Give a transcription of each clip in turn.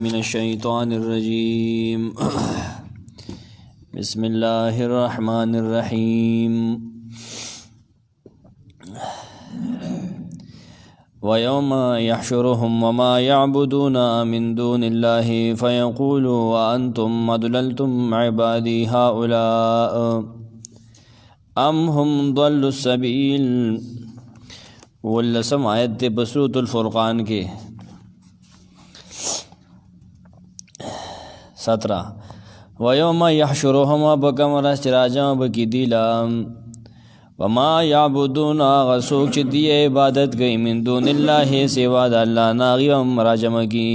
من الشيطان الرجيم بسم الله الرحمن الرحيم ويوم يحشرهم وما يعبدون من دون الله فيقول وأنتم أضللتم عبادي هؤلاء أم هم ضلوا السبيل واللسم آیت بسورة الفرقان کے 17 وَيَوْمَ يَحْشُرُهُمْ بَكَمْرَسْ چراجاں بکی دیلا وَمَا يَعْبُدُونَ غسوک چی دی عبادت گئی من دون اللہ سوا دا اللہ ناغی وم راجم کی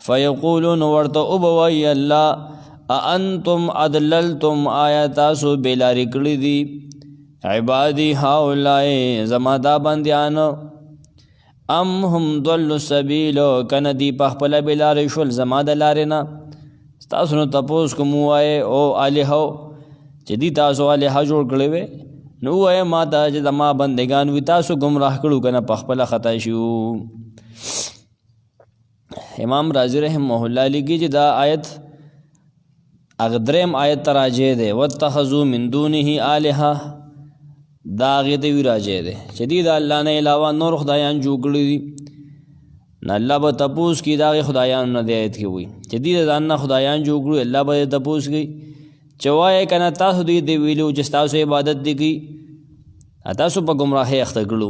فَيَقُولُونَ ورط ابوئی اللہ اَأَنْتُمْ أَضْلَلْتُمْ آیاتاسو بیلاری کڑی دی عبادی ہاؤلائی زمادا بندیان ام هم ضلوا السبیل کندی پخپلا بیلاری شول زمادا لارنا تاسو نو تپوس کوم وای او الہو چې دی تاسو الہ جوړ کړی وې نو وای ما ته چې ما بندگان وی تاسو گمراه کړو کنه پخپل خطا شو امام رازی رحمه الله لګي چې دا آیت اغدریم آیت تراجه ده واتخذوا من دونه الہ دا غیته وی راجه ده چې دی دا الله نه علاوه نور خدایان جوړ کړی دي نہ اللہ با تپوس کی داغی خدایان نہ دیت کی ہوئی جدید داننا خدایان جو گرو اللہ با تپوس کی چوائے کنا تاسو دی دی ویلو جس تاسو عبادت دی کی تاسو پا گمراہ اختر گلو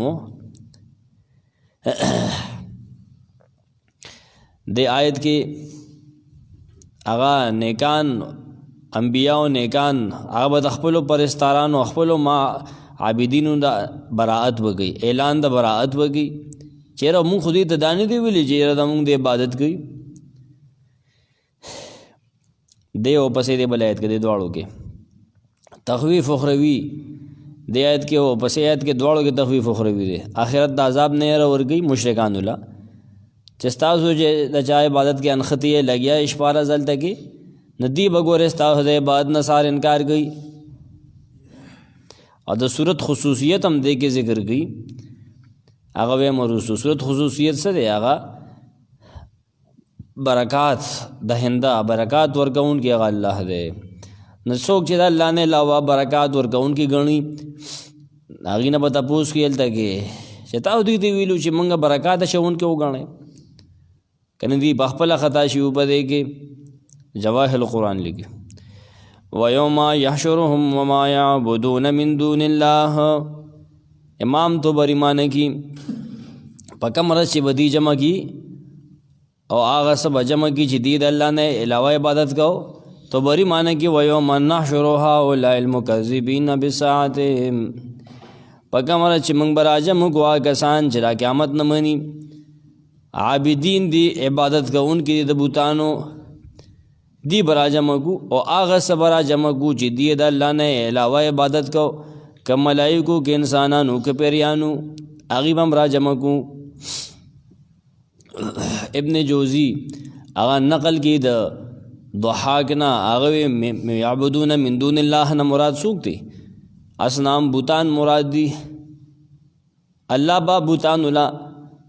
دے آیت کی آغا نیکان انبیاء و نیکان آغا با تخپلو پرستاران و اخپلو ما عابدینو دا براعت بگئی اعلان دا براعت بگئی چیرہ مونږ خودی ته دانی دی ویلی چیرہ دا مونږ دی عبادت کوي دی او پسې دی بل آیت کې دی دواړو کې تخویف اخروی دی آیت کې او پسې آیت کې دواړو کې تخویف اخروی دی آخرت د عذاب نه ورګي مشرکان ولا چې تاسو چې د چا عبادت کې انختی لګیا اشپاره زلته کې ندی بګور تاسو د عبادت نه سار انکار کوي او د صورت خصوصیت هم دی کې ذکر کوي هغه مرسو صورت خصوصیت سره هغه برکات دهنده برکات ورکون کې هغه الله دې نسوک چې الله نه علاوه برکات ورکون کې غني هغه نه پتا پوس کېل تا کې چې تاسو دې ویلو چې مونږه برکات شون کې وګڼه کنه دې بخپل خطا شی وبدې کې جواهر القرآن لګي ويوم يحشرهم وما يعبدون من دون الله امام تو بری مانے کی پکم رس چی بدی جمع کی او آغا سب جمع کی چی دید اللہ نے علاوہ عبادت کو تو بری مانے کی وَيَوْمَ نَحْشُرُهَا أُولَٰئِ الْمُكَذِّبِينَ بِالسَّاعَةِ پکم رس چی منگ برا جمع کو آگا کسان چرا قیامت نمانی عابدین دی عبادت کو ان کی دبوتانو دی برا جمع کو او آغا سب برا جمع کو چی دید اللہ نے علاوہ عبادت کو کہ ملائکو کہ انسانانو کہ پیریانو اغیبم را جمع کو ابن جوزی اغا نقل کی دا ضحاکنا اغوی یعبدون من دون اللہ نا مراد سوکتی اسنام بوتان مراد دی اللہ با بوتان اللہ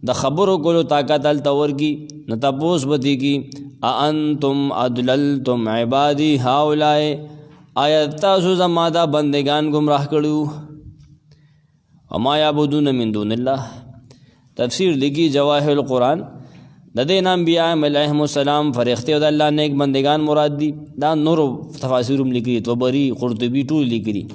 دا خبرو کلو طاقت التور کی نتپوس بتی کی اَأَنْتُمْ أَضْلَلْتُمْ عِبَادِي هَؤُلَاءِ آیت تاسو زمادا بندگان گمراہ کړو وما یعبدون من دون اللہ تفسیر لگی جواہر القرآن د دې انبیاء علیہم السلام فرښتې او د الله نیک بندگان مراد دي دا نور تفاسیرم لیکلي طبری قرطبی ټول لیکلي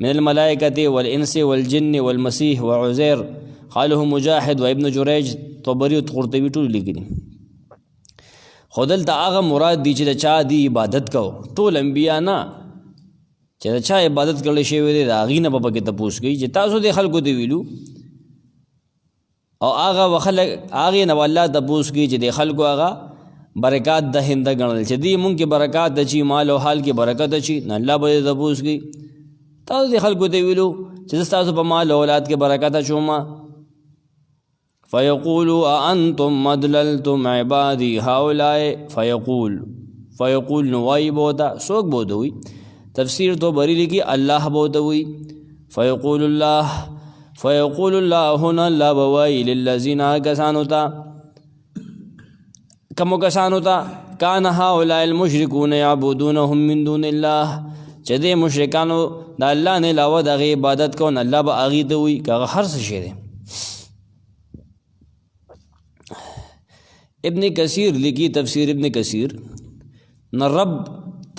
من الملائکة والانس والجن والمسیح وعزیر قاله مجاهد وابن جریج طبری او قرطبی ټول لیکلي خودل ته هغه مراد دي چې د چا دی عبادت کو ټول انبیاء نه چې چا عبادت کړل شي وي دا غینه په کې تپوس کوي چې تاسو د خلکو دی ویلو او هغه وخلق هغه نه والله تپوس کوي چې د خلکو هغه برکات د هند غنل چې دی مونږ کې برکات د چی مال او حال کې برکت چی نه الله به تپوس کوي تاسو د خلکو دی ویلو چې تاسو په مال او اولاد کې برکات چوما فیقولوا انتم مدللتم عبادی هؤلاء فیقول نوائی بوتا سوک بودوی تفسیر تو بری لکی اللہ بودوی فیقول اللہ هنا اللہ بوائی للذین آکسانو تا کمو کسانو ته کان هؤلاء المشرکون یعبدونهم من دون الله چې دې مشرکانو د الله نه علاوه د هغې عبادت کون الله به هغې ته وي که هغه هر څه شی دی. ابن کثیر لیکي تفسیر ابن کثیر نه رب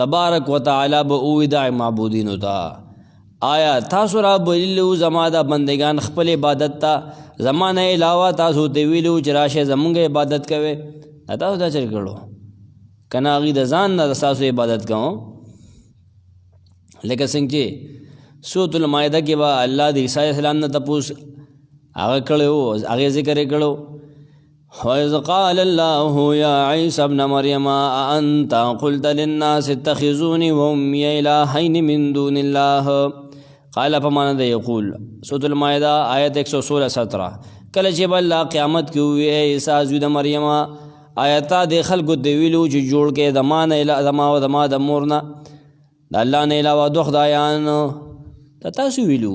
تبارک و تعالی به اووي دا معبودینو ته آیا تاسو را بللو زما دا بندگان خپل عبادت ته زما نه علاوه تاسو ته ویلو چې راشئ زمونږ عبادت کوئ تاسو دا چل کړو که نه هغوی د ځان نه ستاسو عبادت کوم لکه څنګه چې سورة المائده کې به الله د عیسی علیه السلام نه تپوس هغه کړی و هغې ذکر یې کړو وَإِذْ قَالَ اللَّهُ يَا عِيسَى ابْنَ مَرْيَمَ أَأَنْتَ قُلْتَ لِلنَّاسِ اتَّخِذُونِي وَأُمِّيَ إِلَٰهَيْنِ مِن دُونِ اللَّهِ قال پمانا د یقول سورة المائده آیت 116 کله چې به الله قیامت کې ووایي ای عیسی زوی د مریم آیا تا د خلکو ته ویلو چې جوړ کې زما او زما د مور نه د الله نه علاوه دوه خدایان ته تاسو ویلو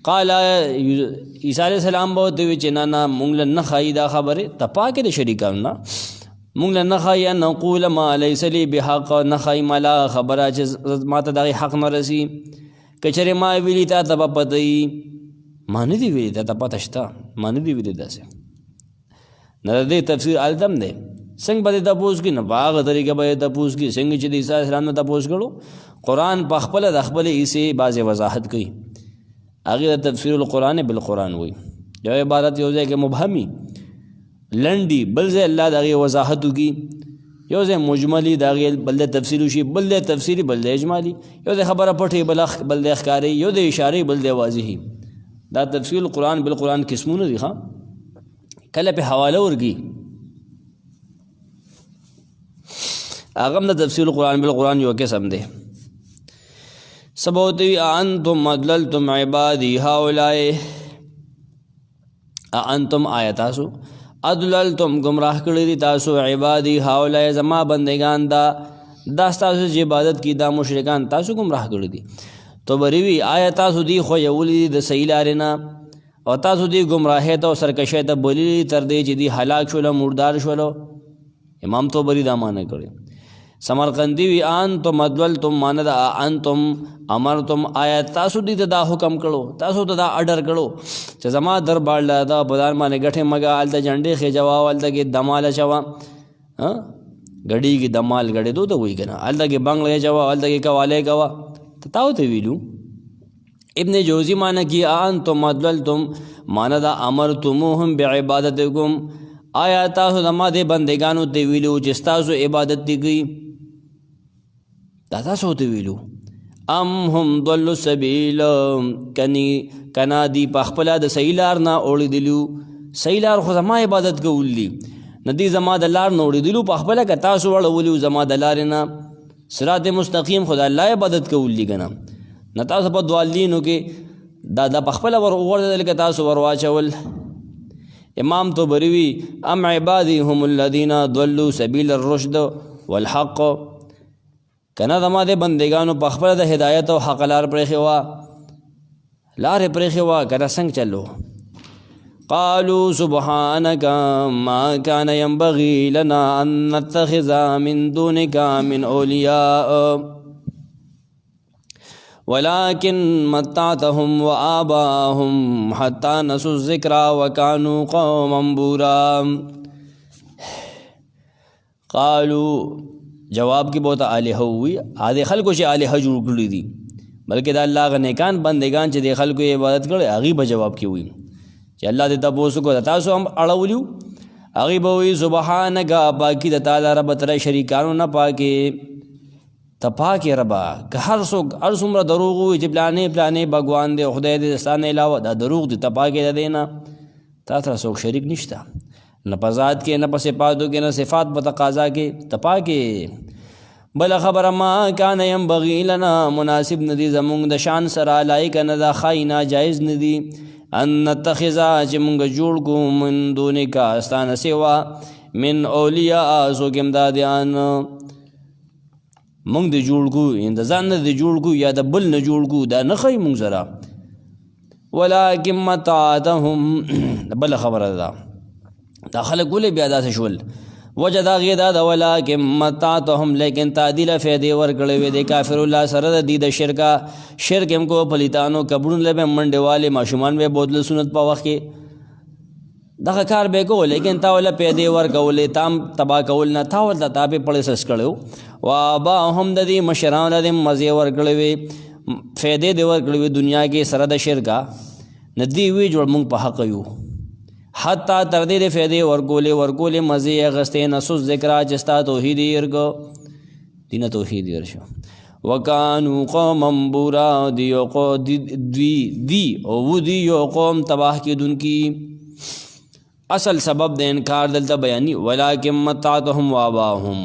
قال عیسی علیه السلام به ورته ووایي چې نه مونږ له نه ښایي دا خبرې ته پاکې د شریکانو نه مونږ له نه ښایي ان نقول ما لیس لی بحق نه ښایي ما لا خبره چې ما ته د هغې حق نه رسي که چېرې ما ویلي تا ته به پته وي ما نه دي ویلي تا ته پته شته ما نه دي ویلي داسې نه د دې تفسیر هلته هم دی څنګه به دې تپوس کړي نه په هغه طریقه به یې تپوس کړي څنګه چې د عیسی علیه السلام نه تپوس کړو قرآن په خپله د خپلې عیسې بعضې وضاحت کوي هغې د تفسیر القرآن بالقرآن وایي یو عبارت یو ځای کې مبهمي لنډي بل ځای الله د هغې وضاحت وکړي یو ځای مجملي د هغې بل ځای تفسیر وشي بل ځای تفسیري بل ځای اجمالي یو ځای خبره پټې بل ځای ښکاري یو ځای اشارې بل ځای واضحي دا تفسیر القرآن بالقرآن قسمونه دي کله پې حواله ورکړي هغه هم د تفسیر القرآن بالقرآن یو قسم دی سبوتوی اانتم ادللتم عبادی هؤلاء اانتم آیا تاسو ادللتم گمراہ کړي دي تاسو عبادی هؤلاء زما بندگان دا ستاسو چې عبادت کی دا مشرکان تاسو گمراہ کړي دي تو بریوی آیا تاسو دی خویولی د صحیح لارې نه او تاسو دی گمراهۍ ته او سرکشۍ ته بولیدي تر دې چې دی هلاک شولو مردار شولو امام تو بری دا معنی کړي سمرقندی وی انتم ادللتم معنی دا انتم امرتم آیا تاسو دی ته دا حکم کړو تاسو ته دا اډر کړو چې زما دربار لا دا بدان باندې ګټې مګه هلته جنډې خېجوا هلته کې دمال اچوا ګډي کې دمال ګډېدو ته وایي که نه هلته کې بنګ اچوا هلته کې قوالی کوه ته تا ورته ویلو ابن جوزی معنی کی انتم ادللتم معنی دا امرتموهم بعبادتکم آیا تاسو زما دې بندگانو ته ویلو چې ستاسو عبادت دې کوي دا تاسو ته ویلو ام هم ضلوا السبیل کنا دی په خپله د صحیح لار نه اوړېدلو صحیح لار خو زما عبادت کول دي نه دی زما د لار نه اوړېدلو په خپله که تاسو اړولي زما د لارې نه صراط مستقیم خو د الله عبادت کول دي که نه تاسو په دوالینو کې دا په خپله ور وغورځېدل که تاسو ور واچول امام تو بریوی ام عبادی هم الذین ضلوا سبیل الرشد والحق کنا زما د بندگانو په خپله د هدایت او حق لار پرېښې وه لارې پرېښې وه که نه څنګه چلو قالوا سبحانك ما كان ينبغي لنا ان نتخذ من دونك من اولياء ولكن متعتهم وآباءهم حتى نسوا الذكر وكانوا قوما بورا قالوا جواب کی بہت آلہہ ہوئی آدھے خلقو چې آلہہ جوړ کړي دي بلکې دا الله غ نیکان بندگان چې د خلکو عبادت کړي هغې به جواب کې وي چې الله دې تپوس وکړو تاسو هم اړولیو هغې به وایي سبحانکه پاکي د تعالی رب تره شریکانو نه پاکې ته پاکې ربه که هر څوک هر څومره دروغ ووایي چې پلانې بګوان دی خدای دې ستا نه علاوه دا دروغ دي ته پاکې د دې نه تا سره څوک شریک نشته نه په ذات کې نه په صفاتو کې نه صفات په تقاضا کې ته پاکې بله خبره ما کان ینبغي لنا مناسب نه دي زمونږ د شان سره لایق نه ده ښایي ناجایز نه دي ان نتخذه چې مونږ جوړ کړو من دونکه ستا نه سوا من اولیاء څوک امدادیان مونږ دې جوړ کړو د ځان نه دې جوړ کړو یا د بل نه جوړ کړو دا نه ښایي مونږ سره ولکن متعتهم بله خبره ده دا خلک ولې بیا داسې شول وجه د هغې دا ده ولکن متعتهم لیکن تا دي له فایدې ورکړې وې د کافر الله سره د دې د شرک هم کو پلیتانو کبړونو له به منډې والې ماشومان به بوتل سنت په وخت کې دغه کار به کو لیکن تا ول پیدې ورکولې تام تبا کول نه تا ول تا به پړې سس کړو وا با هم د دې مشران له مزه ورکړې وي فائدې دی ورکړې وي دنیا کې سره د شرکا ندی وی جوړ مونږ په حق یو حتی تر دې فائدې ورکولې مزه غستې نسوس ذکر جستا توحید یرګو دینه توحید ورشو وکانو قوما بورا دی او دی یو قوم تباہ کی دن کی اصل سبب د انکار دلته بیانی ولکن متعتهم واباهم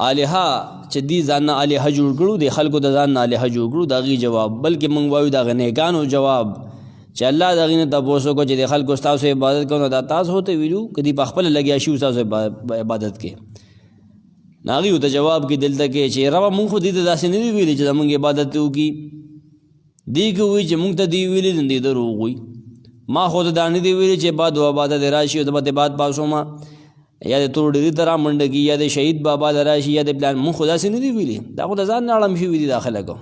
الها چې دی ځان الها جوړ کړو د خلکو د ځان الها جوړ کړو دغه جواب بلکې مونږ وایو دغه نیکانو جواب چې الله دغه نه تاسو کو چې د خلکو تاسو عبادت کوو دا تاسو هوته ویلو کدی په خپل لګیا شي تاسو عبادت کې ناغي ته جواب کې دلته کې چې رب مونږ خو دې داسې نه ویلي چې مونږ عبادت وکي دی کوي چې مونږ ته دی ویلي نه دروغ وي ما خود دانی دی ویلی چې بعد و عبادت راشي او د بعد پاسو ما یا د تور ډیری ترا منډکی یا د شهید بابا راشي یا د پلان مون خدا سي نه دی ویلی دا خو ځان نه علم شي ویلی داخله کو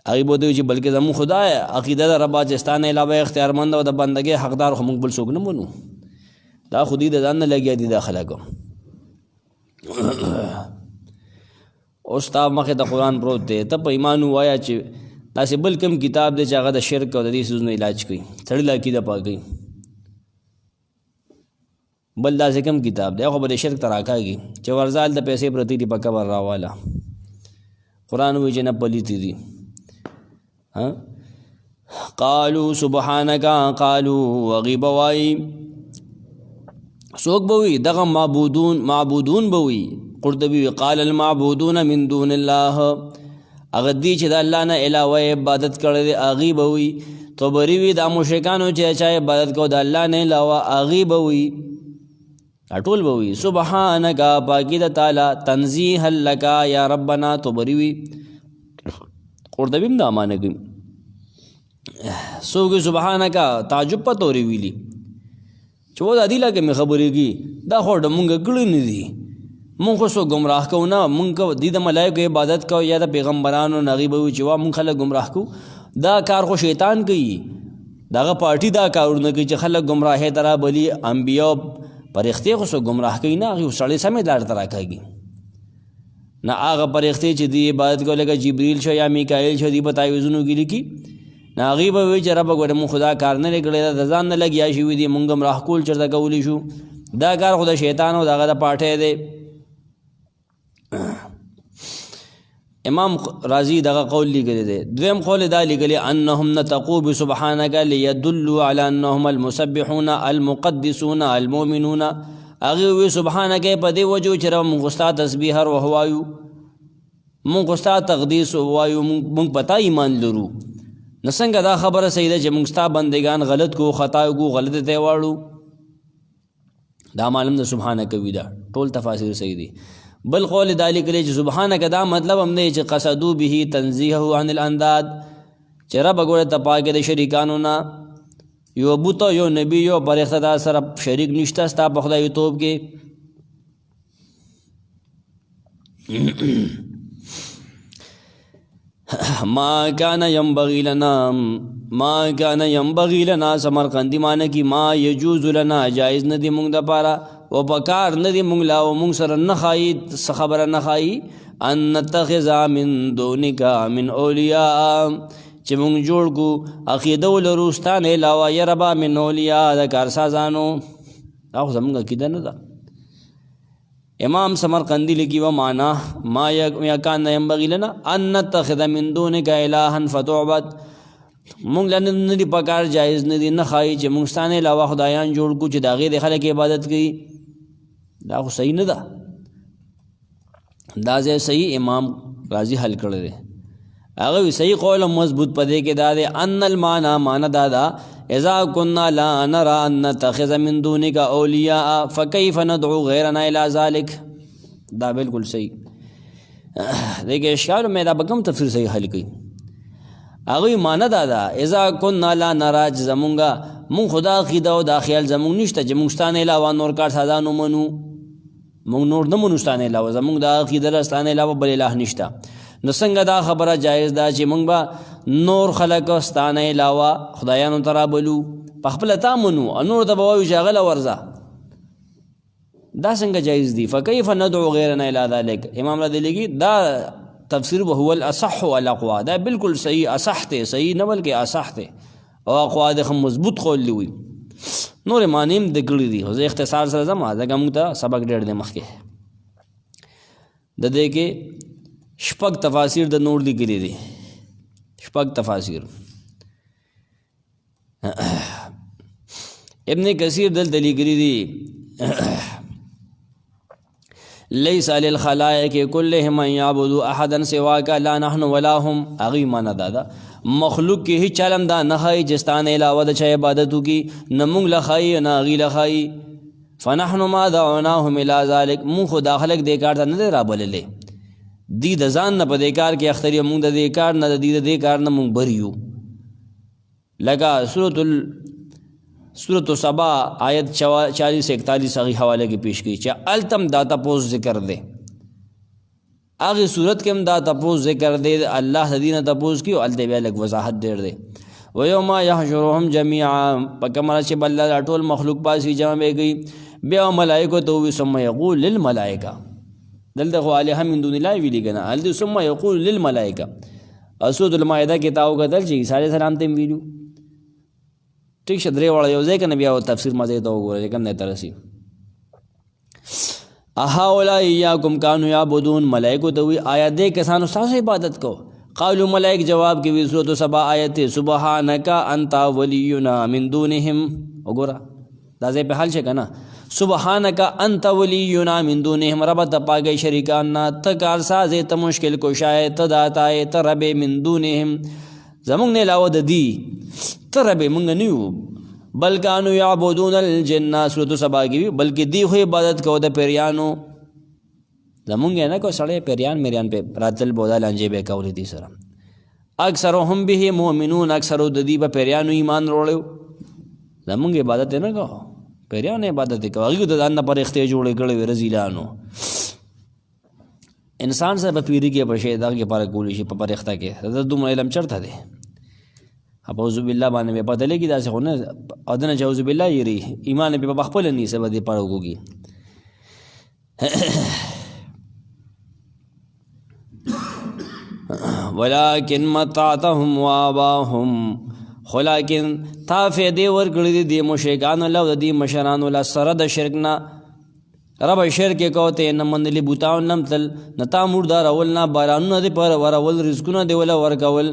هغه بده چې بلکې زمو خدا عقیده د رب پاکستان علاوه اختیارمند او د بندګۍ حقدار خو مقبل څوک نه مونږ دا خودی د ځان نه لګیا دي داخله کو استاد مخه د قران پروت دی ته په ایمان وایا چې تاسې بل کم کتاب دی چې هغه د شرک او د دې څیزونو علاج کوي سړي له عقیده پاکوي بل داسې کم کتاب دی خو به د شرک ته راکاږي چې ورزال د پیسې پرتې دي په قبر راواله قرآن وایي چې نه پلیتې دي قالو سبحانک قالو هغوی به وایي څوک به وي دغه معبودون به وي قرطبي قال المعبودون من دون الله اگر دی چې د الله نه علاوه عبادت کړی دی هغوی به وي طبري وي دا مشرکانو چې چا عبادت کو د الله نه علاوه هغوی به وي ټول به وي سبحانک پاکي د تعالی تنزیها لک یا ربنا طبري وي قرطبي هم دا معنی کوي څوک سبحانک تعجب په تورې ویلي چې و د عدیله کې مې خبرې کی دا خو د مونږ کړی نه دي مونږ خو څوک ګمراه کوو نه مونږ د ملایکو عبادت کوو یا د پیغمبرانو هغوی به وي چې وا مونږ خلک ګمراه کوو دا کار خو شیطان کوي دغه پارټي دا کارونه کوي چې خلک ګمراهۍ ته رابلي انبیا پرښتې خو څوک ګمراه کوي نه هغوی سړی سمې لارې ته راکاږي نه هغه پرښتې چې دی عبادت کوو لکه جبریل شو یا میکایل شو دی په تعویذونو کې لیکي نه هغوی به وایي چې ربه ګوره مونږ خدا کار نه دی کړی د ځان نه لګیا شوي دي مونږ ګمراه کول چېرته کولی شو دا کار خو د شیطان او د هغه د پاټۍ دی امام رازی دغه قول لیکلی دی دویم قول دا لیکلی انهم نطقوا بسبحانک لیدلوا علی انهم المسبحون المقدسون المؤمنون هغوی وی سبحانک په دې وجو چې مونږ ستا تسبیح هر وخت وایو مونږ ستا تقدیس وایو مونږ پتا ایمان لرو نو څنګه دا خبره صحیح ده چې مونږ ستا بندگان غلط کو خطا کو غلط ته واړو دا معلوم ده سبحانک وی دا ټول تفاسیر صحیح دي بل قول دا لیکلی چې سبحانک دا مطلب هم دی چې قصدو به تنزیهه عن الانداد چې رب ګوره ته پاکې د شریکانو نه یو بوته یو نبی یو پرښته دا سره شریک نشته ستا په خدایتوب کې ما کان ینبغي لنا سمرقندی معنی کی ما یجوز لنا جائز نه دی مونږ دپاره و پکار نه دی مونږ لا و مونږ سره نه ښایي څه خبره نه ښایي ان نتخذ من دونک من اولیاء چې مونږ جوړ کړو عقیده ولرو ستا نه علاوه یا ربه من اولیاء د کارسازانو دا خو زموږ عقیده نه ده امام سمرقندی لیکي و معنا ما یکان ینبغي لنا ان نتخذ من دونک الها فتعبد مونږ له نه دی پکار جایز نه دی نه ښایي چې مونږ ستا نه علاوه خدایان جوړ کړو چې د هغې د خلک عبادت کوي دا خو صحیح نه ده دا ځای صحیح امام راضي حل کړی دی هغه وی صحیح قول مضبوط په دې کې دا دی ان المعنی معنی دا ده اذا كنا لا نرى ان نتخذ من دونك اولیاء فكيف ندعو غیرنا الى ذلك دا بالکل صحیح دیکھیں اشکال میں دا بکم تفسیر صحیح حل کی هغوی معنی دا ده اذا کنا لا نرا چې زمونږه مونږ خدا عقیده او دا خیال زمونږ نشته چې مونږ ستانه علاوه نور کار سازان ومنو مونږ نور نه منو ستانه علاوه زمونږ دا عقیده را ستانه علاوه بل اله نشته نو څنګه دا خبره جایز ده چې مونږ به نور خلق ستانه علاوه خدایانو ته رابلو په خپل تا منو نور ته به وایو چې هغه له ورځه دا څنګه جایز دي فکیف ندعو غیرنا الی ذلک امام رضی لګي دا تفسیر وهو الاصح والاقوا دا بالکل صحیح اصح ته صحیح نه بلکې اصح ته او اقوا د مضبوط قول لوي نور مانیم د کړی دي خو اختصار سره زما دا موږ ته سبق ډېر دی مخکې د دې کې شپږ تفاسیر د نور لیکلي دي شپږ تفاسیر ابن کثیر دلته لیکلي دي لیس للخلائق كلهم ان يعبدوا احدا سواك لا نحن ولا هم اغي معنا دادا مخلوق کې هیڅ چلم دا نه هي جستان علاوه د چا عبادتو کې نمون لخای نه غي لخای فنحن ما دعوناهم الى ذلك مون خو داخلك دې کار ته نه رابللې دی د ځان نه په دې کار کې اختری مونږ د دې کار نه د دې کار نه مونږ بریو لگا سورۃ سبا آیت 40-41 هغه حواله کې پیش کړي چې التم دا تپوس ذکر دے هغه صورت کې هم دا تپوس ذکر دے الله دینه تپوس کی او الته بیا لګ وضاحت ډېر دے و یوم یحشرهم جميعا پکمره چې بل ټول مخلوق پاسې جمع گئی بیا ملائکه تو ثم یقول للملائکه دلته خو الہ من دون الله ویلی کنه الته ثم یقول للملائکه اسود المائده کې تاو کتل چې عیسی علیہ السلام ته ویلو ٹھیک شه درې واړه یو ځای کنه بیا تفسیر مزه ته وګورئ کنه ترسي اهؤلاء یاکم کانوا یعبدون ملائکه ته وی آیا دې کسانو تاسو عبادت کو قالوا ملائک جواب کې وی سورۃ سبا آیت سبحانک انت ولینا من دونهم وګورئ دا ځای په حال شه کنه سبحانک انت ولینا من دونهم رب ته پاګي شریکان نه تکار سازه ته مشکل کوشای ته داتای ته رب من دونهم زمونږ نه علاوه د دی ته رب مونږ نیو بل کانوا یعبدون الجن سورۃ سبا کې بلکې دی خو عبادت کو د پیریانو زمونږ نه کو سړی پیریان میریان په راتل بودا لانجه به کولې دي سره اکثرهم به مؤمنون اکثر د دی په پیریانو ایمان وروړو زمونږ عبادت نه کو پیریان عبادت کوي هغه د ځان پر اختیار جوړ کړي رزیلانو انسان سره په پیری کې په شه دا کې پر کولی شي په پرخته کې د دوم علم چرته دی اعوذ بالله باندې په پته لګي دا څه نه اذن اعوذ بالله یری ایمان په بخپل نه سبب دی پر وګي ولكن متعتهم واباهم خلاکن تا فیدې ورکړي دي مشرکان الله د دې مشران ول سره د شرک نه رب شرک کوته نه منلی بوتاو نم تل نتا مردار اول نه بارانونه دي پر ورول رزقونه دی ول ورکول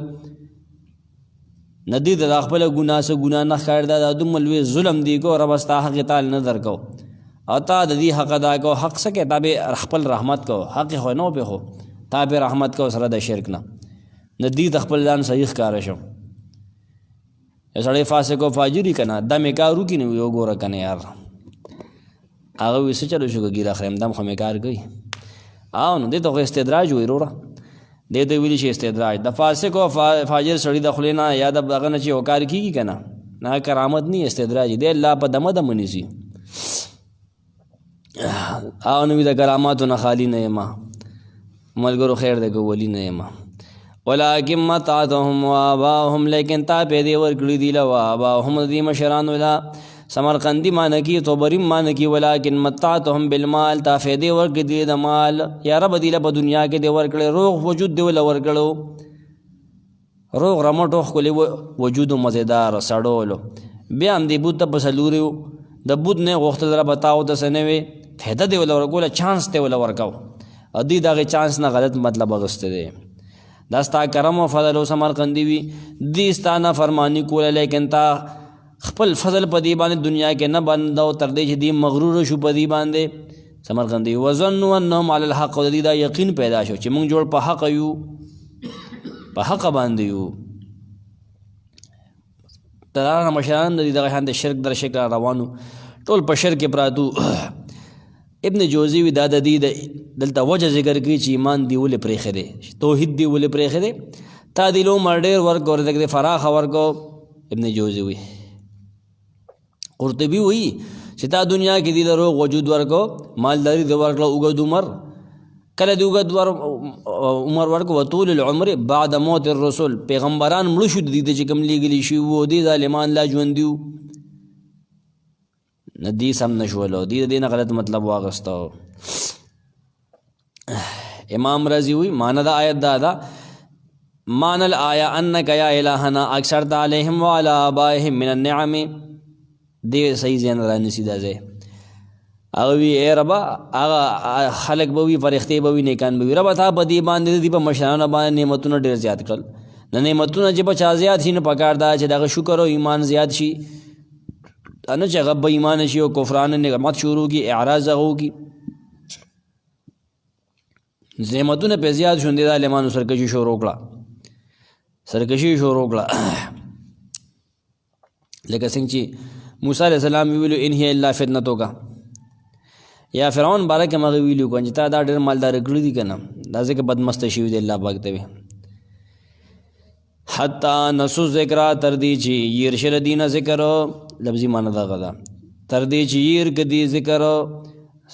ندی د خپل ګناه سه ګناه نه خیر دا د ملوي ظلم دی کو رب استا حق تعالی نه درکو اتا د دې حق ادا کو حق سه کتاب خپل رحمت کو حق خو نو په خو تابع رحمت کو سره د شرک نه ندی د خپل ځان صحیح کار شو سړی فاسق او فاجری کنه د میکارو کې نو یو ګوره کنه یار هغه وسه چلو شو ګیره خرم دم خو میکار کوي او نو دې ته استدراج وي وروړه دې ته ویل شي استدراج د فاسق او فاجر سړی د خلینا یا د هغه نه چې وکړ کیږي کنه نه کرامت نه استدراج دی الله په دمه د منیسي او نو د کرامات نه خالی نه ما ملګرو خیر دې ولی نه ما ولكن متعتهم واباهم لیکن تا پیدې ورکړي دي له واباهم دې مشران ولا سمرقندی مانکی توبریم مانکی ولكن متعتهم بالمال تا پیدې ورکړي دي د مال یا رب دې له دنیا کې دې ورکړي روغ وجود دې ول ورکړو روغ رمټو خولي وجود مزیدار سړولو بیا هم دې بوت په سلوریو د بوت نه غوښتل را بتاو د سنوي فایده دې ول ورکول چانس دې ول ورکاو ادي دا چانس نه غلط مطلب اغسته دي داستا کرم و فضل و سمرقندی وی دیستانا فرمانی کوله لیکن تا خپل فضل په دی باندې دنیا کې نه بندو تر دې چې دی مغرور شو په دی باندې سمرقندی وظنوا انهم علی الحق و دی دا یقین پیدا شو چې موږ جوړ په حق یو په حق باندې یو ترانه مشران د دغه هند شرک در شرک روانو ټول په شرک پراتو ابن جوزی وی دا د دې دلته وجه ذکر کوي چې ایمان دی ولې پرېخه دی توحید دی ولې پرېخه دی تا دی عمر ډېر ورکو رزق دې فراخه ورکو. ابن جوزی وی قرطبي وی چې تا دنیا کې دی له روغ وجود ورکو مالداري دې ورکړه اوږد عمر کله دې اوږد عمر ورکو وطول العمر بعد موت الرسول پیغمبران مړه شو دي چې کوم لیږلي شي وو دې ظالمان لا ژوندي وو نه دې سم نشولو دې نه غلط مطلب واغستو. امام رازی وی معنی دا آیت دا معنی الآیا انک یا الہنا اکثرت علیہم وعلا آبائهم من النعم دی صحیح زین رانی سیدہ زی اگوی اے ربا آغا خلق بوی فرختی بوی نیکان بوی ربا تا پا دی باندی دی پا مشران باندی نعمتون دیر زیاد کرل نا نعمتون جی پا چا زیاد شی نا پکار دا چی دا شکر و ایمان زیاد شی انا چی غب ایمان شی و کفران نعمت شروع کی اعراض اغو کی نعمتون پہ زیاد شندی دا لیمانو سرکشی شروع کلا شروع کلا لکه څنګه چې موسی علیہ السلام ویلو ان هي الا فتنتو کا یا فرعون بارک مغه ویلو کو چې تا دا ډېر مالدار کړی دي کنه دا ځکه بدمست شوی دی الله پاک ته حتا نسو ذکر تر دی چې يرشد دین ذکر لفظي معنی دا غدا تر دی چې ير کدي ذکر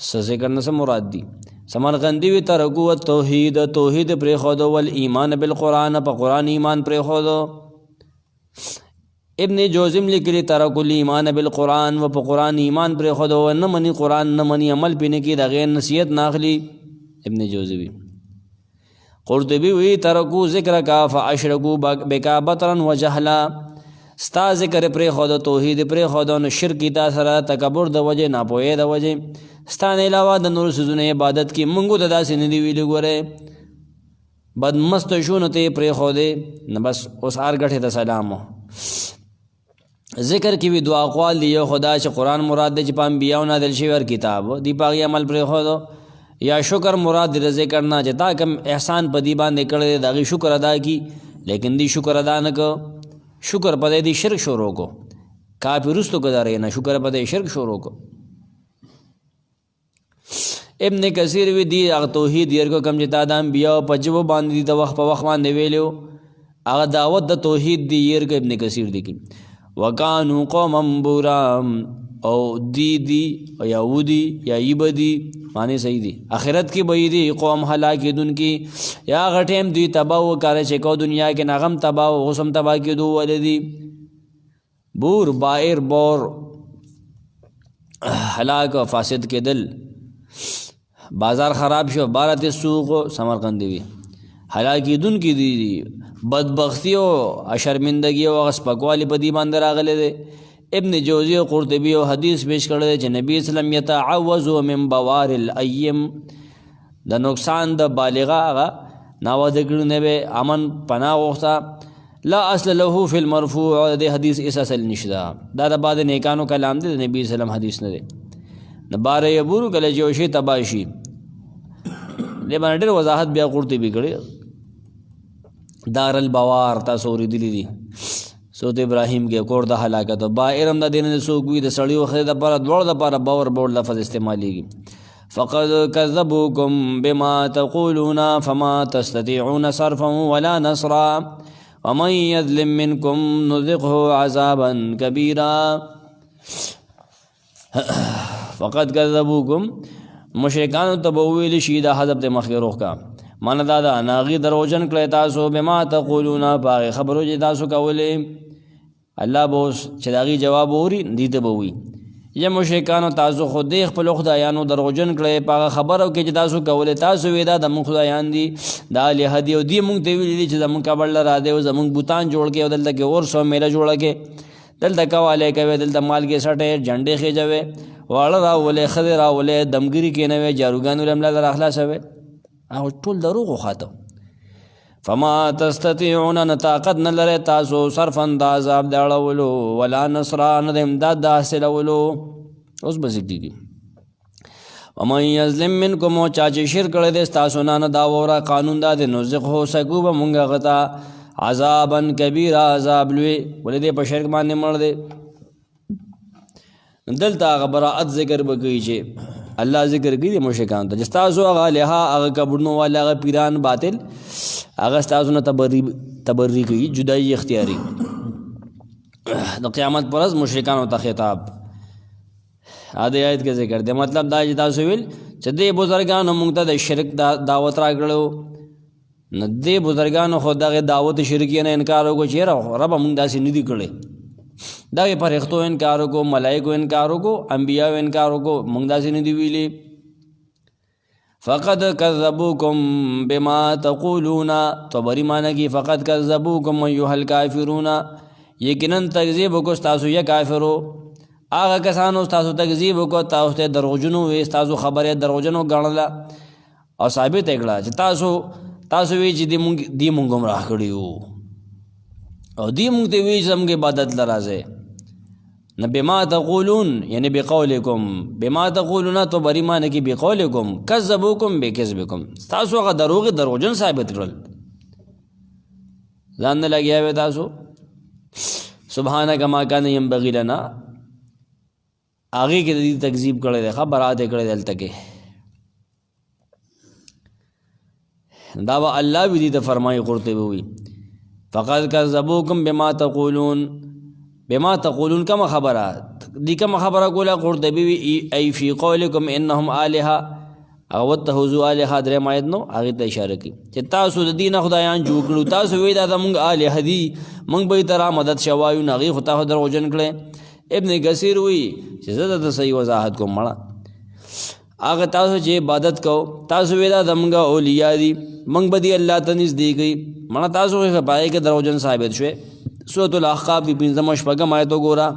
س ذکر نه مراد دی سمرقندی وی ترکو توحید پر خودو والایمان بالقرآن پا قرآن ایمان پر خودو. ابن جوزم لکلی ترکو الایمان بالقرآن و پا قرآن ایمان پر خودو و نمانی قرآن نمانی عمل پینے کی دا غیر نصیحت ناخلی. ابن جوزی قرطبی وی ترکو ذکر کا فاشرکو بکا بطرا و جہلا ستا ذکر پر خودو توحید پر خودو نو شرکی تا سرا تکبر دا وجه ناپوئے دا وجه ستان علاوہ د نور سزونه عبادت کی منگو دا داسی ندی ویلی گورے بدمست شون تے پری خودے نہ بس اس آر گٹھے دا سلامو ذکر کی بھی دعا اقوال دیو خدا چھ قرآن مراد دے چھ پام بیاو نادل شیور کتاب دی پاگی عمل پری خودو یا شکر مراد دی رضے کرنا چتا کم احسان پا دی باندے کردے داغی شکر ادا کی لیکن دی شکر ادا نکو شکر پا دی شرک شروع کو کافی رستو کدا رہے نا شکر پا دی شرک شروع کو. ابن کثیر وی دی اغ توحید دیر کو کم جتا دا انبیاء پا جبو باندی دی تا وقت پا وقت باندے ویلیو اغ دعوت دا توحید دی یر کو ابن کثیر دی کی وکانو قوما بورا او دی یا او دی یا ایب دی معنی صحیح دی آخرت کی بئی دی قوم حلاکی دن کی یا غٹیم دی تباو کارے چکو دنیا کے نغم تباو غسم تبا کی دو والدی بور بائر بور حلاک و فاسد کے دل بازار خراب شو بارت سوق سمرقندی وی حلاکی دن کی دی بدبختی و شرمندگی و غسپکوالی پا دی باندر آگلے دے. ابن جوزی و قرطبی و حدیث پیش کردے چھ نبی اسلام یتعوذو من بوار الائیم دا نقصان دا بالغا آگا ناو دکڑو نبی امن پناہ وقتا لا اصل لہو فی المرفوع دے حدیث اس اصل نشدہ دا بعد نیکانو کلام دے نبی اسلام حدیث ندے نبارہ یبورو کل جوشی تباشی دے باندې ډېر وضاحت بیا قرطبی کړي دار البوار تاسو اوریدلی دي سوت ابراهیم کې کور د هلاکت بائرم د دین سوګوي د سړیو خیر د پر دوړ د پر باور بول لفظ استعماليږي فقد كذبوكم بما تقولون فما تستطيعون صرفا ولا نصرا ومن يظلم منكم نذقه عذابا كبيرا. فقد كذبوكم مشرکانو تبویل شیدہ حضب تے مخی روح کا مانا دادا ناغی دروجن کلی تاسو بما تقولونا پاغی خبرو جی تاسو کولے اللہ بوس چداغی جواب ہوری دیتے بوی یا مشرکانو تاسو خود دیخ پلو خدایانو دروجن کلی پاغی خبرو کی جی تاسو کولے تاسو ویدا دمون خدایان دی دا لیہ دیو دی مونگ تیویلی دی چی زمون کبر لرا دیو زمون بوتان جوڑ کے دلتا کے اور سو میلہ جوڑا کے دلتا کوالے کوے دلتا مال کے سٹے جنڈے خیجوے واړه راولې خدای راولې دمګری کې نه وي جاروګانو لملا در اخلاص وي او ټول دروغ خاطو فما تستطيعون نطاقت نه لري تاسو صرفا د عذاب د اړولو ولا نصران د امداد د حاصلولو اوس به ذکر دي ومن یظلم منکم او چا چې شرک کړی دی تاسو نه دا وره قانون دا د نزغ هو سکو به مونږ غتا عذابا کبیر عذاب لوی ولې په شرک باندې مړ دی دلتا غبراءت ذکر بکی چے اللہ ذکر کی دی مشکان تا جستازو اغا لہا اغا کبرنو والا اغا پیران باطل اغا ستازو نتا تبری کوي جدائی اختیاری د قیامت پر ورځ مشرکانو ته خطاب ادي آیت کې ذکر دی مطلب دا چې تاسو ویل چې دې بزرګانو موږ ته د شرک دعوت راکړو نه دې بزرګانو خو دغه دعوت شرکی نه انکار وکړو چې رب موږ داسې نه دي کړی دغه فرښتو انکار وکړو ملائکو انکار وکړو انبیاو انکار وکړو موږ داسې نه دي ویلي فقد كذبوكم بما تقولون طبری معنی کی فقد كذبوكم ايها الكافرون یقینا تکذیب وکړو تاسو یا کافرو هغه کسانو تاسو تکذیب وکړو تاسو ته دروغجنو وې تاسو خبره دروغجنو ګڼله او ثابت کړه چې تاسو وی چې دی مونږ گمراه کړیو او دی مونږ ته وی چې زموږ عبادت لرازه نه بما تقولون یعنی بقولکم بما تقولون تو بری معنی کی بقولکم کذبوکم بکذبکم تاسو هغه دروغجن ثابت کړل ځان نه لګیا وې تاسو سبحانك ما كان ينبغي لنا آگے کې د تکذیب کړی دی خبرات کړی دلته کې دا به الله وی دي ته فرمایي قرطبي وی فقد كذبوكم بما تقولون كما خبرات دي كما خبره کوله قرطبي وی اي في قولكم انهم الها او تهزوا الها درې مایت نو هغه ته اشاره کوي چې تاسو د دین خدایان جوړ کړو تاسو وی دا موږ الها دي موږ به ترا مدد شوایو نغي خدای خو دروژن کړي ابن کثیر وی چې زه د صحیح وضاحت کوم مړه هغه تاسو چې عبادت کو تاسو ویدا دمغه اولیاء دي منګ بدی الله ته نږدې کی مړه تاسو یې پای کې دروژن ثابت شوه سورۃ الاحقاف دی 15 شپږم آیت وګورئ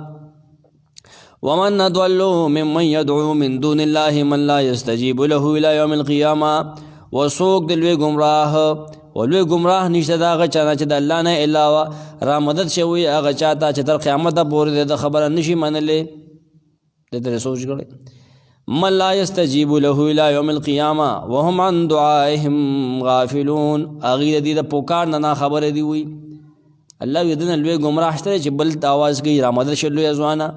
ومن ضل ممن يدعو من دون الله من لا يستجيب له الى يوم القيامه وسوق دلوي گمراه نشته دا هغه چا چې د الله نه علاوه را مدد شوی هغه چاته چې تر قیامت پورې د خبره نشي منلې دته سوچ کړئ من لا يستجيب له الى يوم القيامه وهم عن دعائهم غافلون اغه دې د پوکار نه خبره دی وي الله یې دنه لوی گمراه شته چې بل आवाज کوي را مدد شلو یزوانا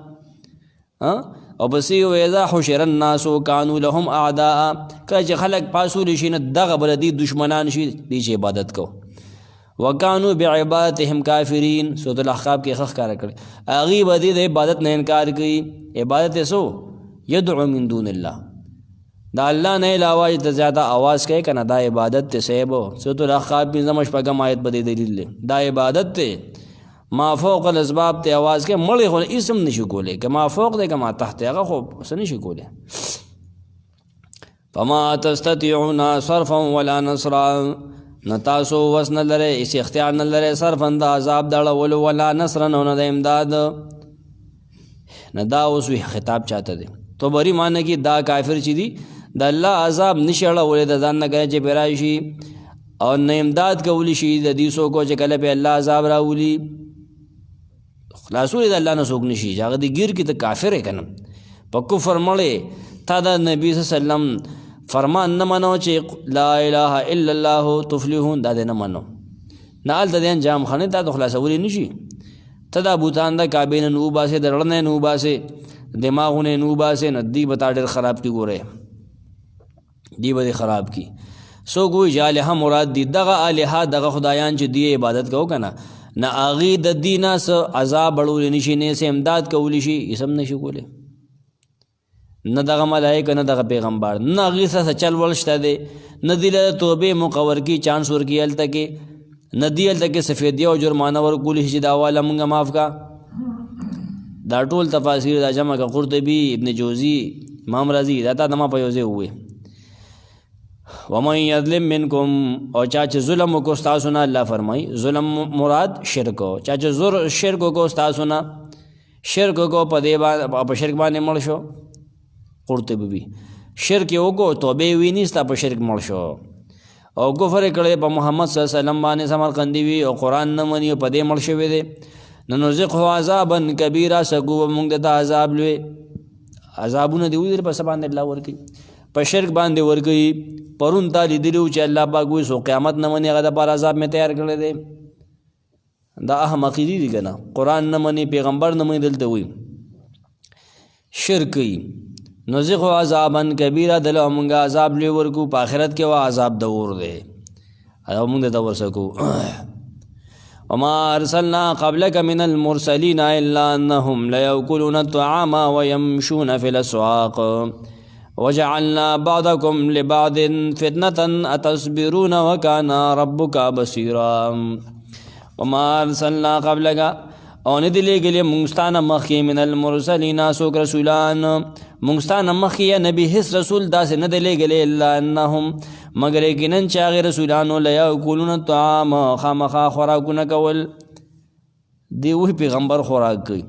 او بسی ویزا حشر الناس کانو لهم اعداء کله خلق پاسول شي نه دغه بل دي دشمنان شي دي چې عبادت کو وکانو بعبادتهم کافرین سورۃ الاحقاف کې خخ کار کړي اغي بدی د عبادت نه انکار کوي عبادت سو يدعو من دون الله دا الله نه علاوه ته زیاده आवाज کوي کنه دا عبادت ته سیبو سورۃ الاحقاف په زمش پګم آیت بده دلیل دا عبادت ته ما فوق الاسباب ته आवाज کې مړی خو اسم نشي کولای کما فوق ده کما تحت هغه خو سن نشي کولای فما تستطيعون صرفا ولا نصرا نتاسو وسن لره اس اختیار نه لره صرف اند عذاب دړه ولا نصر نه د امداد نه دا اوس خطاب چاته دي تو بری معنی کی دا کافر چي دي د الله عذاب نشړه ولې د ځان نه کوي چې برایشي او نه امداد کولی شي د دې سو کو چې کله په الله عذاب راولي خلاصول د الله نه سوګ نشي هغه د گیر کی ته کافر کنه په کفر مړې تا د نبی صلی الله علیه وسلم فرمان نه منو چې لا اله الا الله تفلحون دا نه منو نه ال د انجام خانه ته خلاصول نشي تدا بوتان د کابین نو باسه درړنه نو باسه دماغونه نو باسه ندی بتا ډېر خراب کی ګوره دی به خراب کی سو کوئی جالها مراد دی دغه الها دغه خدایان چې دی عبادت کو کنه نه اغي د دینه س عذاب بړول نشي نه سه امداد کولی شي اسم نشي کوله نه دغه ملائکه نه دغه پیغمبر نه اغي سره چل ولشته دي نه دی له توبه مقور کی چانس ور کیل تک نه دی ال تک سفیدی او جرمانه ور کولی شي دا والا مونږه معاف کا دا ټول تفاسیر دا جمع کا قرطبی ابن جوزی امام رازی دا تا دما پيوزه ہوئے ومن یظلم منکم او چاچ ظلم کو استاسنا اللہ فرمائی ظلم مراد شرک چاچ شرک کو استاسنا شرک کو پدے با شرک باندې مړ شو قرطبی بھی شرک یو کو توبه وی نستا په شرک مړ شو او کفر کړي په محمد صلی الله علیه وسلم باندې سمرقندی وی او قران نه منی پدې مړ شوی دی ننذقه عذابا کبیرا سګو موږ د عذاب لوي عذابونه دی وی په سبحان الله ورکی په شرک باندې ورکی پرون تا لیدلو چې الله پاک وي سو قیامت نه منی هغه د پر عذاب می تیار کړی دی دا احمق دي کنه قران نه منی پیغمبر نه منی دلته وي شرکی نذقه عذابا کبیرا دل موږ عذاب لوي ورکو په آخرت کې وا عذاب دور دی او موږ د ورسکو وما ارسلنا قبلك من المرسلين الا انهم ليأكلون الطعام ويمشون في الاسواق وجعلنا بعضكم لبعض فتنة اتصبرون وكان ربك بصيرا. وما ارسلنا قبلك او ندی لګلې مونږ مخکې من المرسلین څوک رسولان مونږ مخکې یا نبی هیڅ رسول داسې نه دی لګلې الا انهم مگر یقینا چې هغې رسولانو لیاکلون الطعام خامخا خوراکونه کول دی وحی پیغمبر خوراک کوي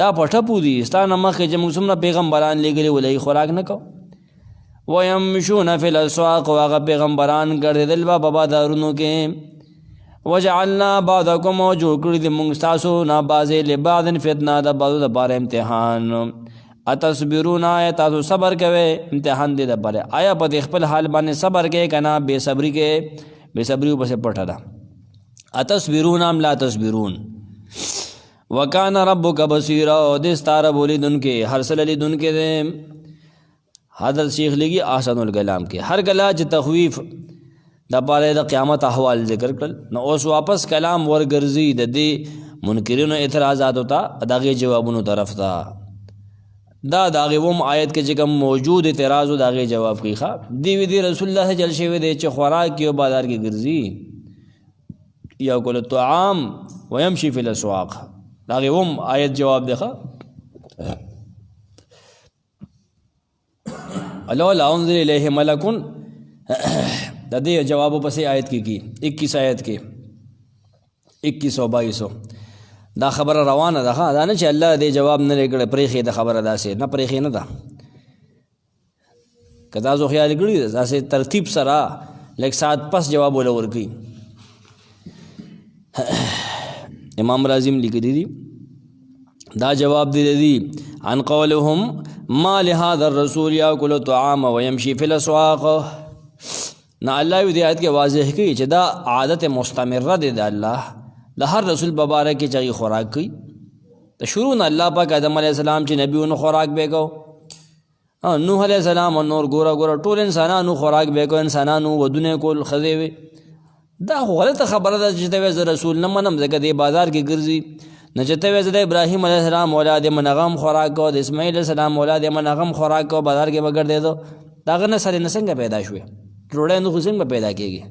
دا پټپو دي ستا نه مخکې چې موږ څومره پیغمبران لېږلي ولې خوراک نه کوو ویمشون فی الاسواق او هغه پیغمبران ګرځېدل به په بازارونو کې وجعلنا بعضکم او جوړ کړي دي موږ ستاسو نه بعضې لبعض فتنه د بعضو دپاره امتحان اتصبرون آیا تاسو صبر کوئ امتحان دی دپاره آیا په دې خپل حال باندې صبر کوئ که نه بې صبري کې بې صبري ورپسې پټه ده اتصبرون ام لا تصبرون وکان ربک بصیرا او دې ستا رب لیدونکی هر څه لیدونکی دی حضرت شیخ لګي احسن الکلام کې هر کله چې تخویف د پاره د قیامت احوال ذکر کړل نو اوس واپس کلام ورګرځي د دې منکرینو اعتراضاتو ته د هغې جوابونو طرف ته دا د هغې اووم آیت کې چې کوم موجود اعتراض و د هغې جواب کوي ښه دی وی دی رسول الله جل شوی دی چې خوراک یو بازار کې ګرځي یاکل الطعام ویمشي فی الاسواق د هغې اووم آیت جواب دی ښه لولا انزل الیه ملک د دې جواب پسې آیت کې کی 21 آیت کې 21 او 22 دا خبره روانه ده دا نه چې الله دې جواب نه لري پرېخې د خبره داسې نه پرېخې نه ده که تاسو خیال کړي داسې ترتیب سره لږ ساعت پس جواب ولا ورکوي امام راضیم لیکلي دي دا جواب دی عن قولهم ما لهذا الرسول یاکل الطعام ويمشي في الاسواق نه الله دې آیت کې واضح کوي چې دا عادت مستمره دی د الله د هر رسول مبارک کې چې خوراک کوي د شروع نه الله پاک آدم علیه السلام چې نبیونو خوراک به کو نوح علیه السلام او نور ګوره ټول انسانانو خوراک به کو انسانانو ودونه کول خزه وي دا غلطه خبره ده چې ته رسول نه منم ځکه دې بازار کې ګرځي نه چې ته د ابراهیم علیه السلام اولاد منغم خوراک کو د اسماعیل علیه السلام اولاد منغم خوراک کو بازار کې بګرځېدو دا غنه سره نه څنګه پیدا شوې ډوډۍ نو خو څنګه پیدا کېږي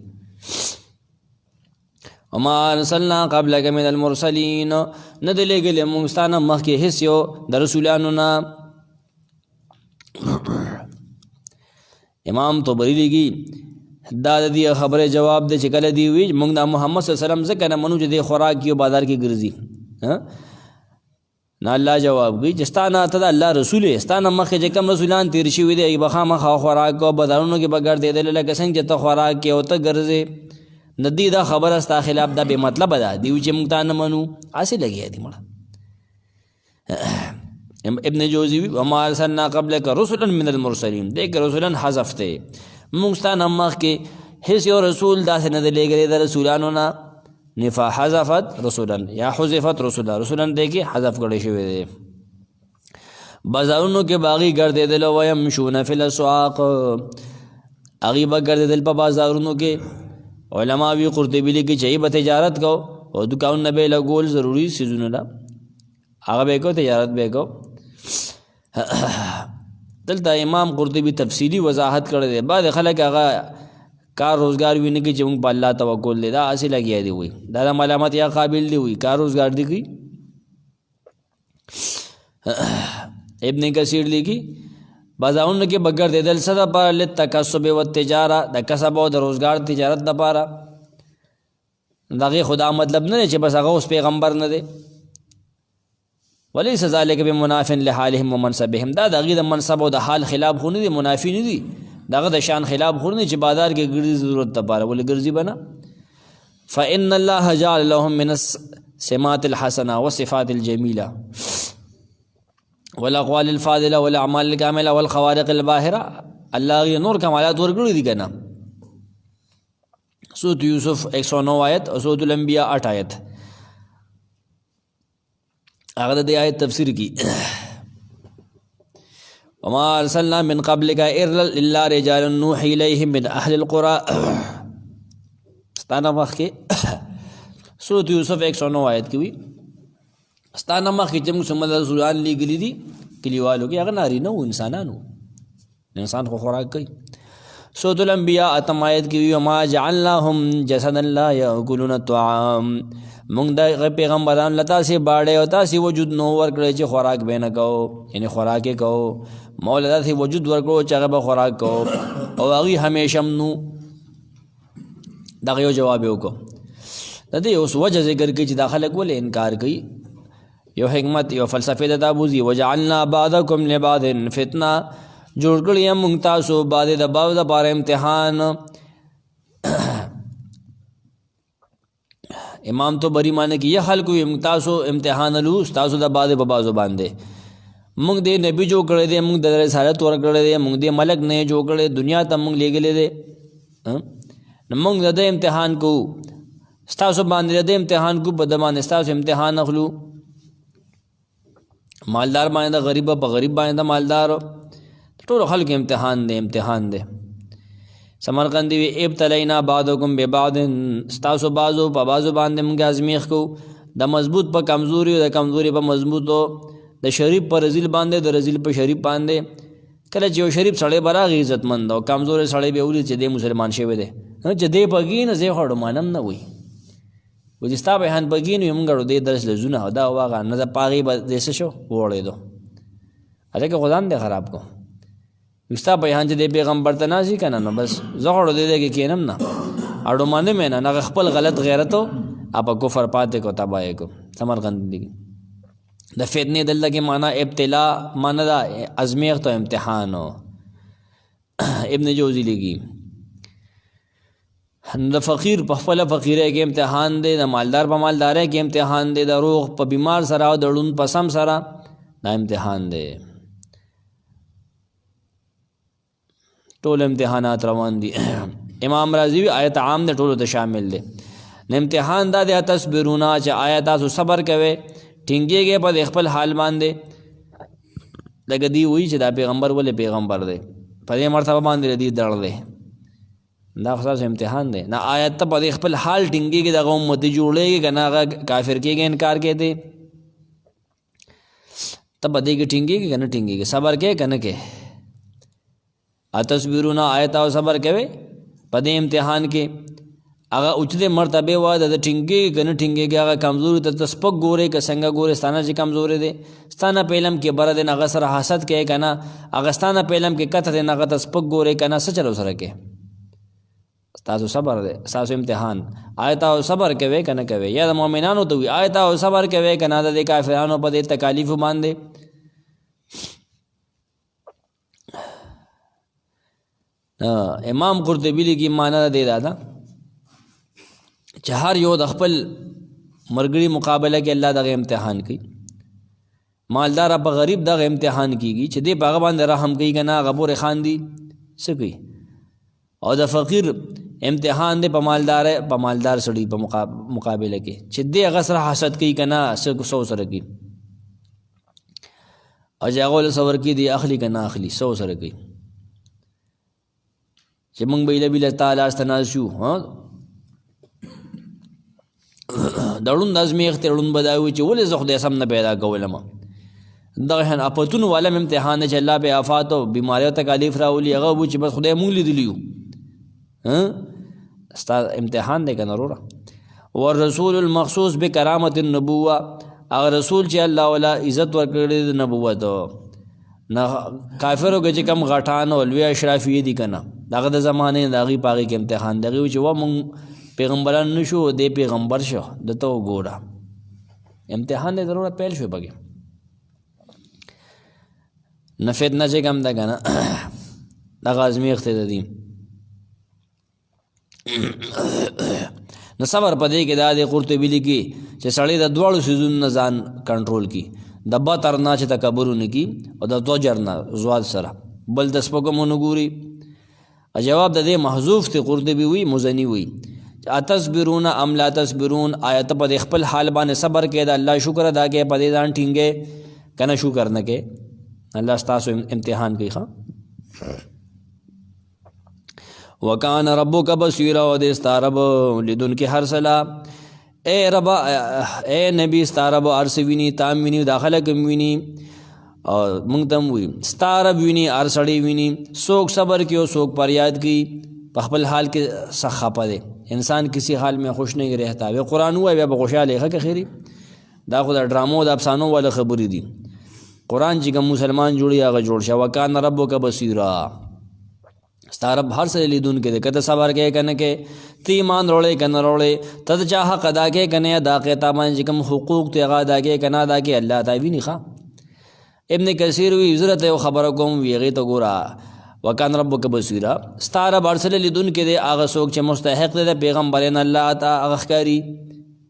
وما ارسلنا قبلک من المرسلین نه دی لېږلي موږ ستا نه مخکې هېڅ یو د رسولانو نه امام طبري لیکي دا د دې خبرې جواب دی چې کله دی وي موږ د محمد صلی الله علیه وسلم ځکه نه منو چې د خوراک یو بازار کې ګرځي نه الله جواب کوي چې ستا نه ته د الله رسول یې ستا نه مخکې چې کوم رسولان تېر شوي دي هغې به خامخا خوراک او بازارونو کې به ګرځېدل لکه څنګه چې ته خوراک کې او ته ګرځې نه دی دا خبره ستا خلاف دا بې مطلبه ده دی چې موږ تا نه منو هسې لګیا دي مړه ابن جوزي وما ارسلنا قبلک رسلا من المرسلین دی که رسولا حذف دی موږ ستا نه مخکې هېڅ یو رسول داسې نه دی لېږلی د رسولانو نه نفا حذفت رسولا یا حذفت رسولا رسولا دی کې حذف کړی شوی دی بازارونو کې باغی ګرځېدل ویمشون فی الاسواق هغې به ګرځېدل په بازارونو کې علما وی قرطبي لیکي چې به تجارت کو او دکانونه به لګول ضروري څیزونه ده هغه به کو تجارت به کو دلته امام قرطبي تفصیلی وضاحت کړی دی بعض خلک هغه کار روزګار ویني کې چې موږ په الله توکل دی دا هسې لګیا دی وي دا د ملامت یا قابل دی وي کار روزګار دی کوي ابن کثیر لیکي بازارونو کې به ګرځېدل څه دپاره للتکسب والتجاره د کسب او د روزګار تجارت دپاره د هغې خو دا مطلب نه دی چې بس هغه اوس پیغمبر نه دی ولیس ذلک بمناف لحالهم ومنصبهم دا د هغې د منصب او د حال خلاف خو نه دی منافي نه دي د هغه د شان خلاف خو نه دی چې بازار کې ګرځي ضرورت دپاره ولې ګرځي به نه فإن الله جعل لهم من السمات الحسنة والصفات الجميلة والاقوال الفاضله والاعمال الكامله والخوارق الباهره الله غي نور کمالات ورګړي دي کنه سورۃ یوسف 109 آیت او سورۃ الانبیاء 8 آیت هغه د آیت تفسیر کی وما ارسلنا من قبلك الا رجال نوحي اليهم من اهل القرى ستانه وخت سورۃ یوسف 109 آیت کې وي ستا نه مخکې چې موږ څومره رسولان لېږلي دي کلیوالو کې هغه نارینه وو انسانانو انسان خو خوراک کوي سورۃ الانبیاء 8 آیت کې وي وما جعلناهم جسدا لا یاکلون الطعام موږ د پیغمبران لتا سي باړې او تاسې وجود نو ورکړی چې خوراک به نه کوو یعنی خوراک یې کوو مولا داسې وجود ورکړو چې هغه به خوراک کوو او هغوی همیشه نو دغه یو جواب یې وکړو د دې اوس وجه ذکر کوي چې دا خلک ولې انکار کوي یو حکمت یو فلسفې د تابوزي وجعلنا بعضکم لبعض فتنه جوړ کړی یم موږ تاسو بعضې د بعض دپاره امتحان امام تو بری معنی کې یا خلکو موږ تاسو امتحان لو تاسو د بعضې په بعضو باندې موږ دې نبي جوړ کړی دی موږ د رسالت ورکړی دی موږ دې ملک نه جوړ کړی دنیا ته موږ لېږلی دی نو موږ د دې امتحان کوو ستاسو باندې د امتحان کو په د باندې ستاسو امتحان اخلو مالدار باندې د غریب په غریب باندې د مالدار ټول خلک امتحان دی سمرقندی وی ابتلینا بعضکم ببعض ستاسو بعضو په بعضو باندې موږ ازمیخ کو د مضبوط په کمزوري او د کمزوري په مضبوطو د شریف په رزیل باندې د رزیل په شریف باندې کله چې یو شریف سړی به راغی عزتمند او کمزوري سړی به ولید چې دی مسلمان شوی دی چې دی پکې نه زه خړو مانم نه وي و چې ستا بیان پکې نه موږ ورو دې درس لزونه دا واغه نه د پاغي به دې شو وړېدو هغه خدان دې خراب کو وستا بیان چې د پیغمبر ته نازي کنه نو بس زه خړو دې کې کینم نه اړو مانه مې نه خپل غلط غیرت او اپ کفر پاتې کو تبای کو سمرقند دي د فتنې دلته کې معنا ابتلا معنا دا ازمیخت او امتحان ابن جوزی لګي د فقیر په خپل فقیره کې امتحان دی د مالدار په مالدارۍ کې امتحان دی د روغ په بیمار سره او د ړوند په سم سره دا امتحان دی ټول امتحانات روان دي امام رازی آیت عام د ټولو ته شامل دی امتحان دا د تصبرونا چې آیا تاسو صبر کوئ ټینګېږئ په خپل حال باندې لکه دی وایي چې دا پیغمبر ولې پیغمبر دی په دې مرتبه باندې دی دړ دی دا خاص امتحان دی نه آیت ته په خپل حال ټینګېږي دغه امت جوړېږي که نه هغه کافر کېږي انکار کې دی ته په دې کې ټینګېږي که نه ټینګېږي صبر کې که نه کې اتصبرونه آیت او صبر کوي په دې امتحان کې هغه اوچته مرتبه وای د ټینګېږي که نه ټینګېږي هغه کمزوري ته سپک ګورې که څنګه ګورې ستانه چې کمزوري دی ستانه په علم کې بره دی نه هغه سره حسد کوي که نه هغه ستانه په علم کې کته دی نه هغه ته سپک ګورې که نه څه چلو سره کې ستاسو صبر دی ستاسو امتحان آیت او صبر کوي که نه کوي یا د مؤمنانو ته وي آیت او صبر کوي که نه د کافرانو په دې تکالیفو باندې امام قرطبی لیکي معنا دی دا چې هر یو د خپل مرګري مقابله کې الله دغه امتحان کوي مالدار په غریب دغه امتحان کیږي چې دې په هغه باندې رحم کوي که نه هغه پورې خاندي څه کوي او د فقیر امتحان دی په مالدار سړي په مقابله کې چې دې هغه سره حسد کوي که نه سو سره کوي او چې هغه له څه ورکوي دی اخلي که نه اخلي سو سره کوي چې موږ به ایله بیله تا لاس ته ناست شو د ړوند ازمیښت ړوند به دا وي چې ولې زه خدای سم نه پیدا کولم دغه شان اپتونو والا امتحان دی چې الله به آفات او بیمارۍ او تکالیف راولي هغه و چې بس خدای مونږ لیدلی یو ستا امتحان دی که نه وروره والرسول المخصوص بکرامت النبوه هغه رسول چې الله والا عزت ورکړی د نبوت نه کافرو کې چې کم غټان او لوی اشرافي دي که نه دغه د زمانې د هغې په هغې کې امتحان دی هغې چې و مونږ پیغمبران نه شو دی پیغمبر شو دته وګوره امتحان دی ضرورت پیل شو پکې نه فتنه چې کم ده که نه دغه ازمیښت د دي نو صبر په دې کې دا دی قرطبي لیکي چې سړی د دواړو څیزونو نه ځان کنټرول کړي د بطر نه چې تکبر ونه کړي او د ضجر نه زواد سره بل د سپکو ونه ګوري جواب د دې محذوف دی قرطبي وي مزني وي اتصبرون ام لا تصبرون آیت په خپل حال باندې صبر کې د الله شکر ادا کې په دې ځان ټینګې کنه شکر نه کې الله ستاسو امتحان کوي ښه وکان ربک بصیرا او دې ستا رب لیدونکي هر صلا اے ربا اے نبی ستا رب ارس ویني تام ویني دا خلق ویني او مونږ تم وی ستا رب ویني ار سړی ویني څوک صبر کی او څوک فریاد کی په خپل حال کې سخا پدے انسان کسی حال میں خوش نہیں رہتا وہ قرآن ہوا بیا خوشاله ښه خیری دا خو د ډرامو د افسانو والا خبرې دي قرآن چې کوم مسلمان جوړي هغه جوړ شه وکان ربک بصیرا ستا رب هر څه لیدون کې کته صبر کې کنه کې تی ایمان وروړې کنه وروړې تد چا حق ادا کې کنه ادا کې تامن چې کوم حقوق ته ادا کې کنه ادا کې الله تعالی ویني ښا ابن کثیر وی عزت او خبر کوم ویغه ته ګورا وکان ربک بصیرا ستا رب هر څه لیدون کې دی هغه څوک چې مستحق دی پیغمبرین الله تعالی هغه ښکاری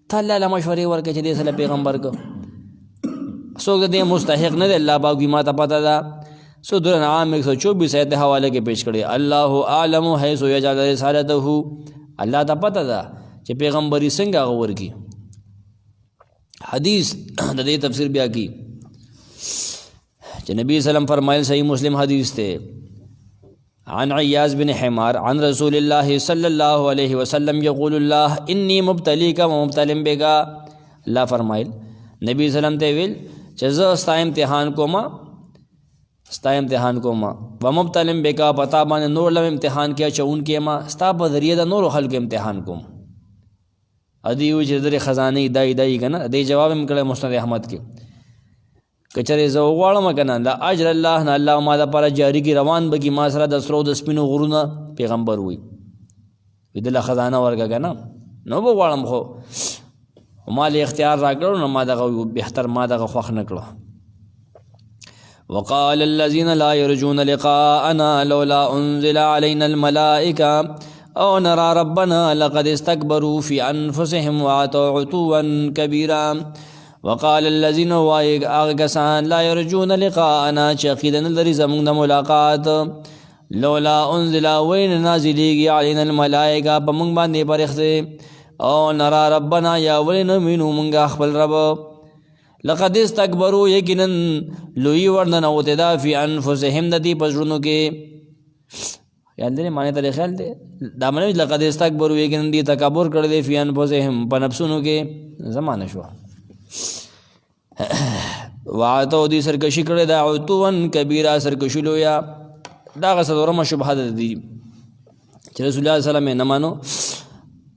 ته الله له مشورې ورکړي چې دې سره پیغمبر کو څوک دې مستحق نه دی الله پاک ما ته پتا ده سورۃ الانعام 124 آیت حوالے کې پیش کړي الله اعلم حيث يجعل رسالته الله ته پتا ده چې پیغمبري څنګه غور کی حدیث د دې تفسیر بیا کی چې نبی سلام فرمایل صحیح مسلم حدیث ته عن عیاض بن حمار عن رسول الله صلی الله علیه وسلم یقول الله انی مبتلیک و مبتلم بک الله فرمایل نبی سلام ته ویل چې زه ستا امتحان کوم و مبتلم بک پتا باندې نور لم امتحان کیا چون کې ما ستا په ذریعہ د نور خلق امتحان کوم ادي و چې در خزانه دای کنه دې جواب هم کړه مسند احمد کې کچره زه غواړم کنه لا اجر الله نه الله ما د پر جاری کی روان بگی ما سره د سرو د سپینو غرونه پیغمبر وي دله خزانه ورګه کنه نو غواړم خو مال اختیار راکړو نو ما دغه بهتر ما دغه خوښ نکړو وقال الذين لا يرجون لقاءنا لولا انزل علينا الملائكه او نرى ربنا لقد استكبروا في انفسهم وعتوا عتوا كبيرا وقال الذين واغسان لا يرجون لقاءنا شقيدن الذي زمون ملاقات لولا انزل وين نازليږي علينا الملائكه بمون باندې پرخته او نرى ربنا یا ولن منو منغ خپل رب لقد استكبروا یقینا لوی ورنن او تدا فی انفسهم ندی پزړونو کې یاد دې معنی ته خیال دې دا معنی لقد استكبروا یقینا دی تکبر کړل دي فی انفسهم په نفسونو کې زمانه شو وعتو دی سرکشی کړی دا عتوان کبیره سرکشی لویا دا غسرمه شبهه دي چې رسول الله صلی الله علیه وسلم نه مانو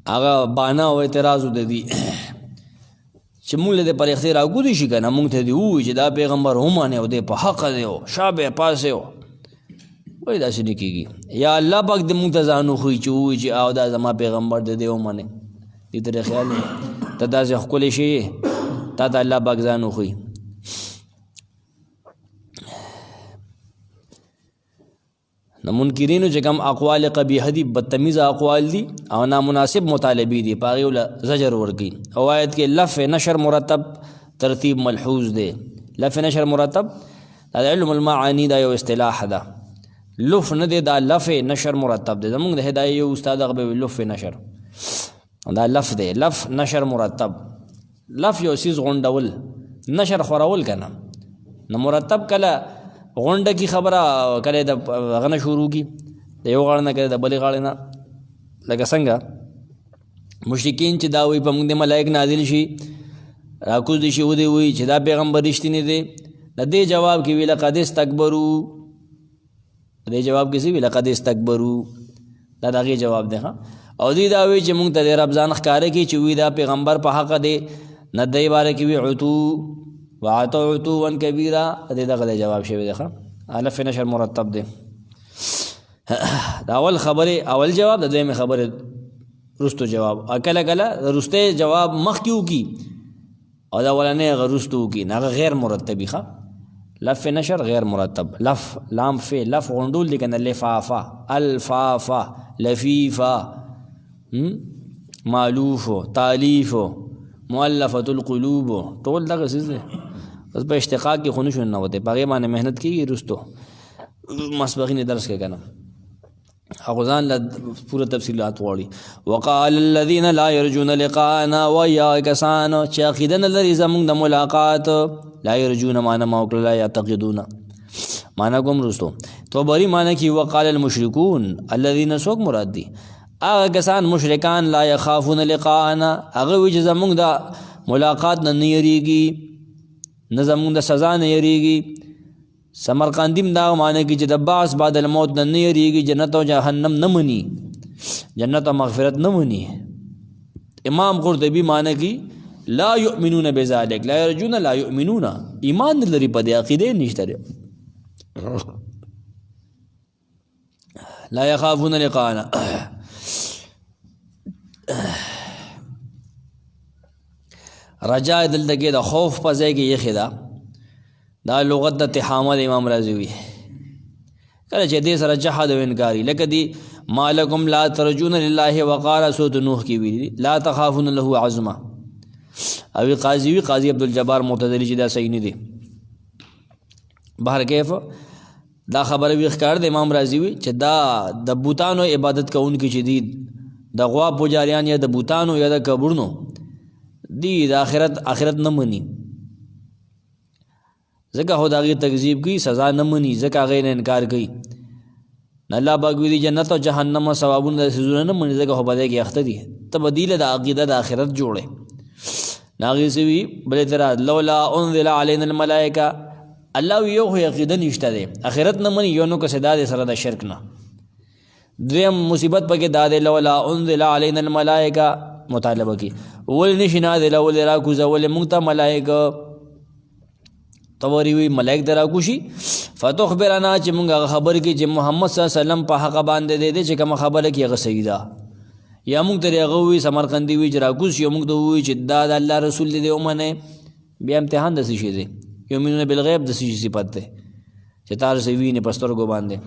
هغه بانا او اعتراض ودی چې موږ له پر اختیار او ګوري شي کنه موږ ته دی وای چې دا پیغمبر هم نه او د په حق دی او شابه پاسه وای دا شنه کیږي یا الله پاک دې موږ ته ځانو خو چې وای چې او دا زما پیغمبر دی او منه دې تر خیال ته دا ځخ کولې شي تا ته الله پاک ځانو خو نو منکرینو چې کوم اقوال قبیح دي بدتمیز اقوال دي او نامناسب مطالبي دي پاغي ول زجر ورګي او آیت کې لف نشر مرتب ترتیب ملحوظ دي لف نشر مرتب دا علم المعانی دا یو اصطلاح ده لف نه دي دا لف نشر مرتب دي زموږ د هدايه یو استاد غبه لف نشر دا لف دي لف نشر مرتب لف یو سیز غونډول نشر خورول کنه نو مرتب کله غونډه کی خبره کله د غنه شروع کی د یو غړ نه کړه د بلې غړ نه لکه څنګه مشرکین چې دا وی په موږ د ملائک نازل شي راکوز دي شي ودی وی چې دا پیغمبر رښتینی دی د دې جواب کې ویل قد استكبروا د دې جواب کې ویل قد استكبروا دا دغه جواب دی ها او دې دا وی چې موږ ته رب ځان ښکارې کی چې وی دا پیغمبر په حق دی نه دی باره کې وی عتو وعتو عتوا کبیرا دې دغه جواب شوی دی ها الف نشر مرتب دی دا اول خبره اول جواب د دویم خبره رستو جواب اکل کله رسته جواب مخ کیو کی او دا ولنه غرستو کی نه غیر مرتبی ښه لف نشر غیر مرتب لف لام فی لف غندول لکنه لفافا الفافا لفیفا مالوف تالیف مؤلفه القلوب ټول دغه څه بس په اشتقاق کې خونو شو نه وته پغه باندې مهنت کیږي رستو مسبقین درس کې کنه اغزان له پوره تفصیلات وړي وقال الذين لا يرجون لقاءنا ويا كسان شاقدن الذي زمون د ملاقات لا يرجون معنا موکل لا يعتقدون معنا کوم رستو تو بری معنا کی وقال المشركون الذين سوق مراد دي هغه کسان مشرکان لا یخافون لقاءنا هغه وی چې زمونږ د ملاقات نه یریږي نه زمونږ د سزا نه یریږي سمرقندیم دا معنی کې چې د بعث بعد الموت نه یریږي جنت او جهنم نه مني جنت او مغفرت نه مني امام قرطبی معنی کې لا یؤمنون بذلک لا یرجون لا یؤمنون ایمان لري په دې عقیده نشته لا یخافون لقاءنا رجاء دلته کې د خوف په ځای کې یخې ده دا لغت د تحامل امام رازی وي کله چې دې سره جحد او انکاري لکه دی مالکم لا ترجون لله وقال سورۃ نوح کې ویلي لا تخافون له عظما او قاضي عبدالجبار معتزلی چې دا صحیح نه دی بهر کیف دا خبره وی ښکار د امام رازی وي چې دا د بوتانو عبادت کوونکي چې دي د غوا پوجاریان یا د بوتانو یا د قبرونو دی د آخرت نه مني ځکه خو د هغې تکذیب کوي سزا نه مني ځکه هغې نه انکار کوي نه الله پاک وي دي جنت او جهنم او ثوابونه د څیزونه نه مني ځکه خو په دې کې اخته دي ته بدیله د عقیده د آخرت جوړې نه هغې څه وي بل اعتراض لولا انزل علینا الملائکه الله وي یو خو عقیده نشته دی آخرت نه مني یو نو که صدا دی سره د شرک نه دویم مصیبت پکې دا دی لولا انزل علینا الملائکه مطالبه کی ول نشي نازله ول راکوزه ول موږ ته ملائکه توری وی ملائک درا کوشي فتخبرنا چې موږ خبر کی چې محمد صلی الله علیه وسلم په حق باندې دی چې کوم خبره کی هغه صحیح ده یا موږ ته هغه وی سمرقندی وی چې راکوس یو موږ ته وی چې دا د الله رسول دی ومنه بیا امتحان د څه شي دی یؤمنون بالغیب د څه شي صفت ده چې تاسو ویني پستر کو باندې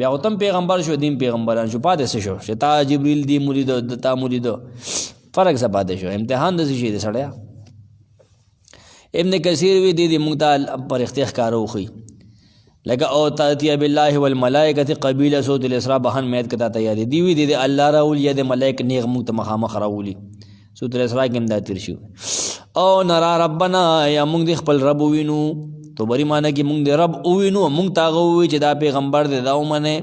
بیا وتم پیغمبر شو دین پیغمبران شو پاتې شو چې تا جبرئیل دی مرید د تا مرید فرق څه پاتې شو امتحان د څه شي دی سړیا ابن کثیر وی دی موږ ته پر اختیار کارو خي لکه او تاتیا بالله والملائکه قبیله صوت الاسراء بهن مید کته تیار دی وی دی الله راول یا د ملائک نیغ موږ ته مخامخ راولي صوت الاسراء کې امداد تیر شو او نرا ربنا یا موږ د خپل رب وینو تو بری معنی کې موږ د رب وینو موږ تاغه وی چې دا پیغمبر دی دا ومنه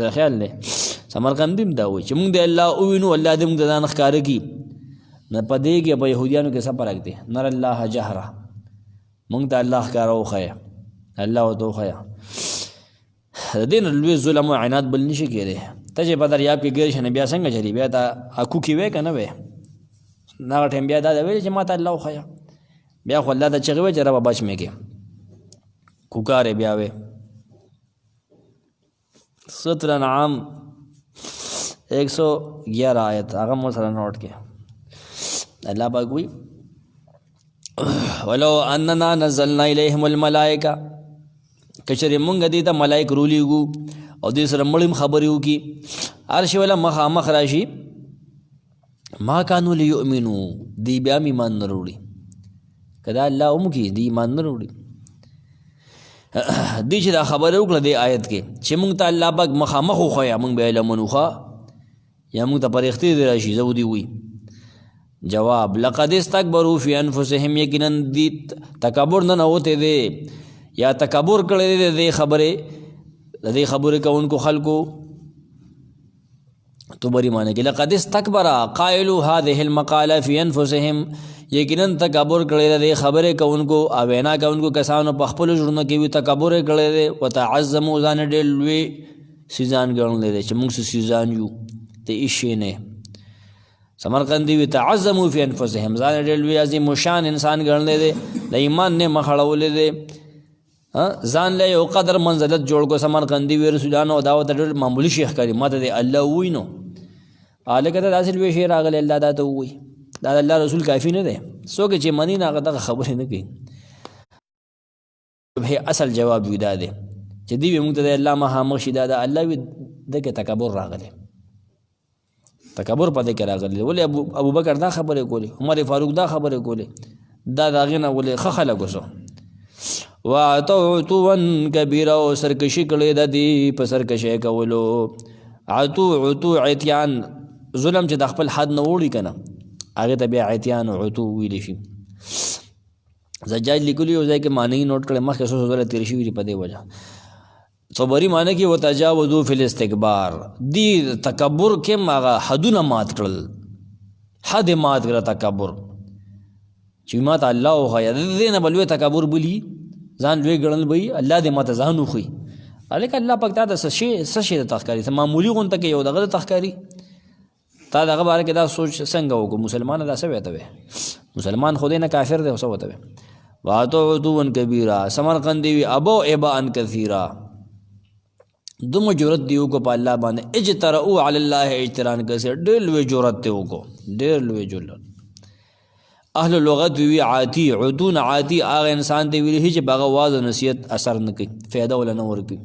زه خیال نه سمرقندیم دا وی چې موږ د الله وینو الله دې موږ ځان ښکار کی نه پدې کې په يهوديانو کې څه فرق دی نر الله جهره موږ ته الله ښکارو خیا الله او تو خیا دین لوی ظلم او عناد بل نشي کېده ته چې په دریاب کې ګیر شنه بیا څنګه چلی بیا تا اكو کې وې کنه وې نا ټیم بیا دا ویل چې ما ته الله خیا بیا خو الله ته چغوي چې رب بچ مې کې کوکارې بیا وې سورۃ الانعام 111 آیت هغه مو سره نوٹ کې الله پاک وی ولو اننا نزلنا الیہم الملائکه کچری مونږ دې ته ملائک رولیږو او دې سره مړیم خبرې وکي ارشي ولا مخامخ راشي ما كانوا ليؤمنوا دی بیا ایمان نه وروړي کدا الله کی دی ایمان نه وروړي دې چې دا خبره وکړه دې آیت کې چې مونږ ته الله پاک مخامخ خو یا مونږ به علمونوخه یا مونږ ته پرېختي دی راشي زو دی وی جواب لقد استكبروا في انفسهم یقینا دی تکبر نه ہوتے دے یا تکبر کړي دے خبره کوونکو خلقو تو بری معنی کې لقد استكبر قائلوا هذه المقاله في انفسهم یقینا تکبر کړي دے خبره کوونکو او وینا کوونکو کسانو په خپل ژوند کې وی تکبر کړي دے وتعظموا ځان ډېر سيزان ګڼل دي چې موږ سيزان یو ته هیڅ نه سمرقندی وی تعظموا فی انفسهم ځان ډېر لوی عظیم شان انسان ګڼل دي د ایمان نه مخړول دي ځان له یو قدر منزلت جوړ کو سمرقندی وی رسولانو دعوت ډېر معمولی شیخ کړي ماته دی الله وینو الګ ته حاصل وی شی راغلی الله دا ته وی دا الله رسول کافی نه دی څوک چې منی نه هغه خبرې نه کوي به اصل جواب وی دا دی چې دی موږ ته الله مخامخ شي دا الله وی دغه تکبر راغلی تکبر پدې کې راغلی ولې ابو بکر دا خبره کولی عمر فاروق دا خبره کولی دا داغه نه ولې خخله کوسو وعطوا كبيرا سرکشي کړي د دې په سرکشي کولو عطو عتيان ظلم چې د خپل حد نه وړي کنه هغه ته بیا عتيان او عطو ویل شي زجاج لیکلی او ځکه معنی نوٹ کړي مخکې څه تیر شي په دې وجه طبری معنی کې وتجاوزوا فی الاستکبار، دی تکبر کې هغه حدونه مات کړل، حد مات کړه تکبر چې ما ته الله وښیه، د دې نه به لوی تکبر بولي، ځان لوی ګڼل به وي، الله دې ما ته ځان وښي. هلکه الله پاک تا ته څه شی د تښکاري، ته معمولي غونته کې یو دغه د تښکاري، تا دغه باره کې دا سوچ څنګه وکړو؟ مسلمان دا څه ویته وی؟ مسلمان خو دې نه کافر دی او څه وته وی؟ واتوا عتوا کبیرا، سمرقندی وی ابو ابا کثیرا، دومره جرأت دی وکړو په الله باندې، اجترؤوا علی الله اجتران کثیر، ډېر لوی جرأت دی وکړو، ډېر لوی جرأت. اهل لغت وی عاتی، عتون عاتی هغه انسان دی ویلی چې بغه واز او نصیحت اثر نه کوي، فایده ولا نه ورکوي.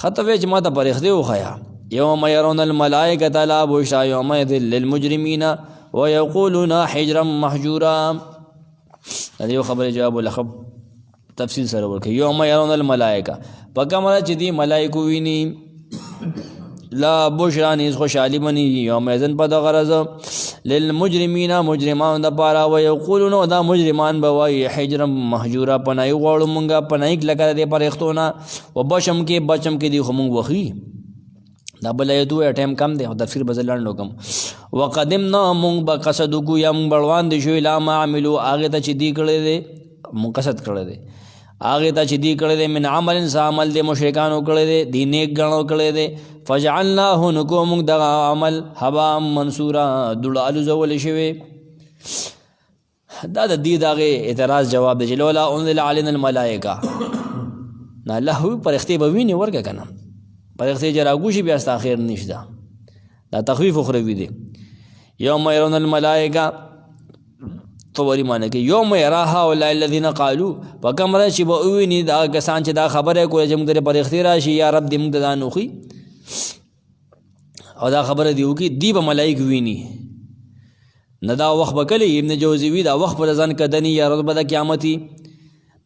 خطوه چې ما ته پرېښدې وښیه، یوم یرون الملائکة لا بشری یومئذ للمجرمین ویقولون حجرا محجورا. دا یو خبرې جواب ولخب تفصیل سره ورکوي. یوم یرون الملائکه، په کومه چې دی ملائکو ویني، لا بشرا نیز خوشحالي بني یومئذ په دغه ورځ للمجرمین مجرمان دپاره، ویقولون دا مجرمان به وایي حجرا محجورا، پناهي غواړو مونږه، پناهي کلکه د دې پرېښتو نه، و بچم کې دی خو مونږ وخي. دا بل ایت وایي ټایم کم دی، تفسیر به زه لنډ وکړم. وقدمنا مونږ به قصد وکړو یا مونږ به روان دي شو الی ما عملو، هغې ته چې دی کړی دی، مونږ قصد کړی دی هغې ته چې دی کړی دی، من عمل څه عمل دی مشرکانو کړی دی، دی نیک ګڼو کړی دی، فجعلناه نکو مونږ دغه عمل هبا منصورا، دوړه الوزولې شوې. دا د دې دغې اعتراض جواب دی چې لولا انزل علینا الملائکه، نه الله وي پرښتې به وینې ورکه که نه، پرښتې چې راګوشي بیا ستا خیر نشته، دا تخویف اخروي دی. یوم یرون الملائکه طوری معنی کې یوم یرا هؤلاء الذین قالوا، په کوم ورځ چې به وویني دا کسان چې دا خبره کوله چې موږ ته پرښتې راشي، یا رب دې موږ ته ځان وښي او دا خبره دې وکړي، دی به ملایک ویني. نه دا وخت به کلی ابن جوزی وي دا وخت به ځان کدني یا رب د قیامتي،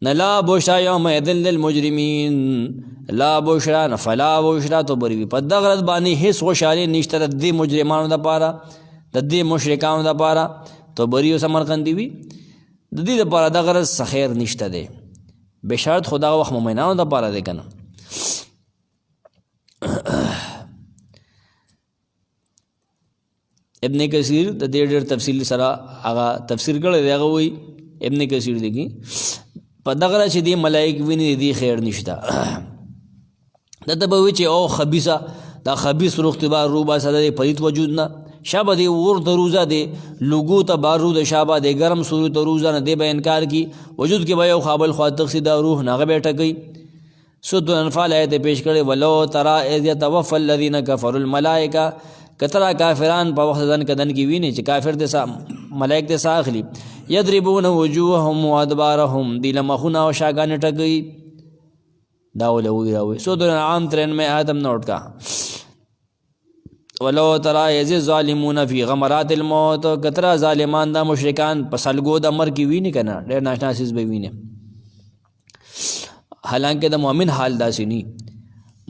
نه لا بشرا یومئذ للمجرمین، لا بشرا نه فلا بشرا تو بری وي، په دغه ورځ باندې هېڅ خوشحالي نشته د دې مجرمانو دپاره، د دې مشرکانو دپاره، تو بری او سمرقندي وي، د دې دپاره دغه ورځ څه خیر نشته دی، بشرط خو دغه وخت مؤمنانو دپاره دی که نه. ابن کثیر د دې ډېر تفصیل سره هغه تفسیر کړی دی، هغه وایي ابن کثیر دی کې په دغه ورځ چې دې ملایک ویني د دې خیر نشته. دته به وایي چې او خبیثه، دا خبیث روغتې به روباسه د دې پلیت وجود نه، شابه دی اور تروزه دی لوگو ته بارو د شابه دی ګرم سوري تروزه نه دی به انکار کی، وجود کې به یو خابل خوا تقصی دا روح ناغه به ټکوي. سورۃ الانفال آیت پیش کړي، ولو ترى اذ يتوفى الذين كفروا الملائکه، کترا کافران په وخت ځان کدن کې ویني چې کافر دې ملائک دې ساخلی، یضربون وجوههم وادبارهم، دی لمخونه او شاګان ټکوي. دا ولوي راوي سورۃ الانعام 93 آیت هم نوٹ کا. ولو ترى اذ الظالمون فی غمرات الموت، کترا ظالمان دا مشرکان په سلګو د مر کې ویني که نه، ډېر ناشنا څیز به ویني. حالانکه د مؤمن حال داسې نی،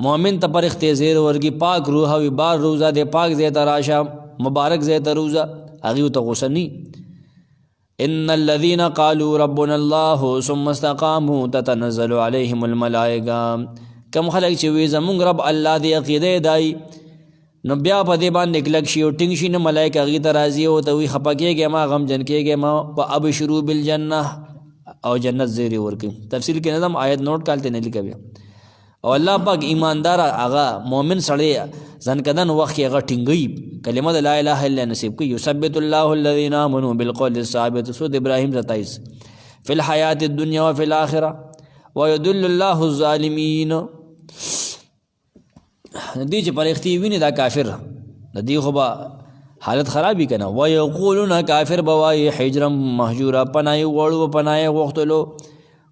مؤمن ته پرښتې زیر ورکي، پاک روح وي، بار روزه دی، پاک ځای ته راشه، مبارک ځای ته روزه، هغې ته غوسه نی. ان الذين قالوا ربنا الله ثم استقاموا تتنزل عليهم الملائکه، کم خلک چې وي زمونږ رب الله دی، عقیده دای، نو بیا په دې باندې کلک شي او ټینګ شي، نه ملایک هغې ته راځي او ته وي خفه کېږې ما، غمجن کېږې ما، وابشروا بالجنه، او جنت زیری ورکوي. تفصیل کې نظم آیت نوٹ کالته نه لیکه بیا. او الله پاک ایماندار هغه مؤمن سړی ځنکدن وخت کې هغه ټینګوي، کلمه د لا اله الا نصیب کوي. یثبت الله الذین آمنوا بالقول الثابت، سورۃ ابراهیم 27، فی الحیات الدنیا وفی الاخره ویضل الله الظالمین. دی چې پرښتې ویني دا کافر، د دې خو به حالت خرابي که نه. ویقولون کافر به وایي حجرا محجورا، پناهي غواړو، پناهي غوښتلو،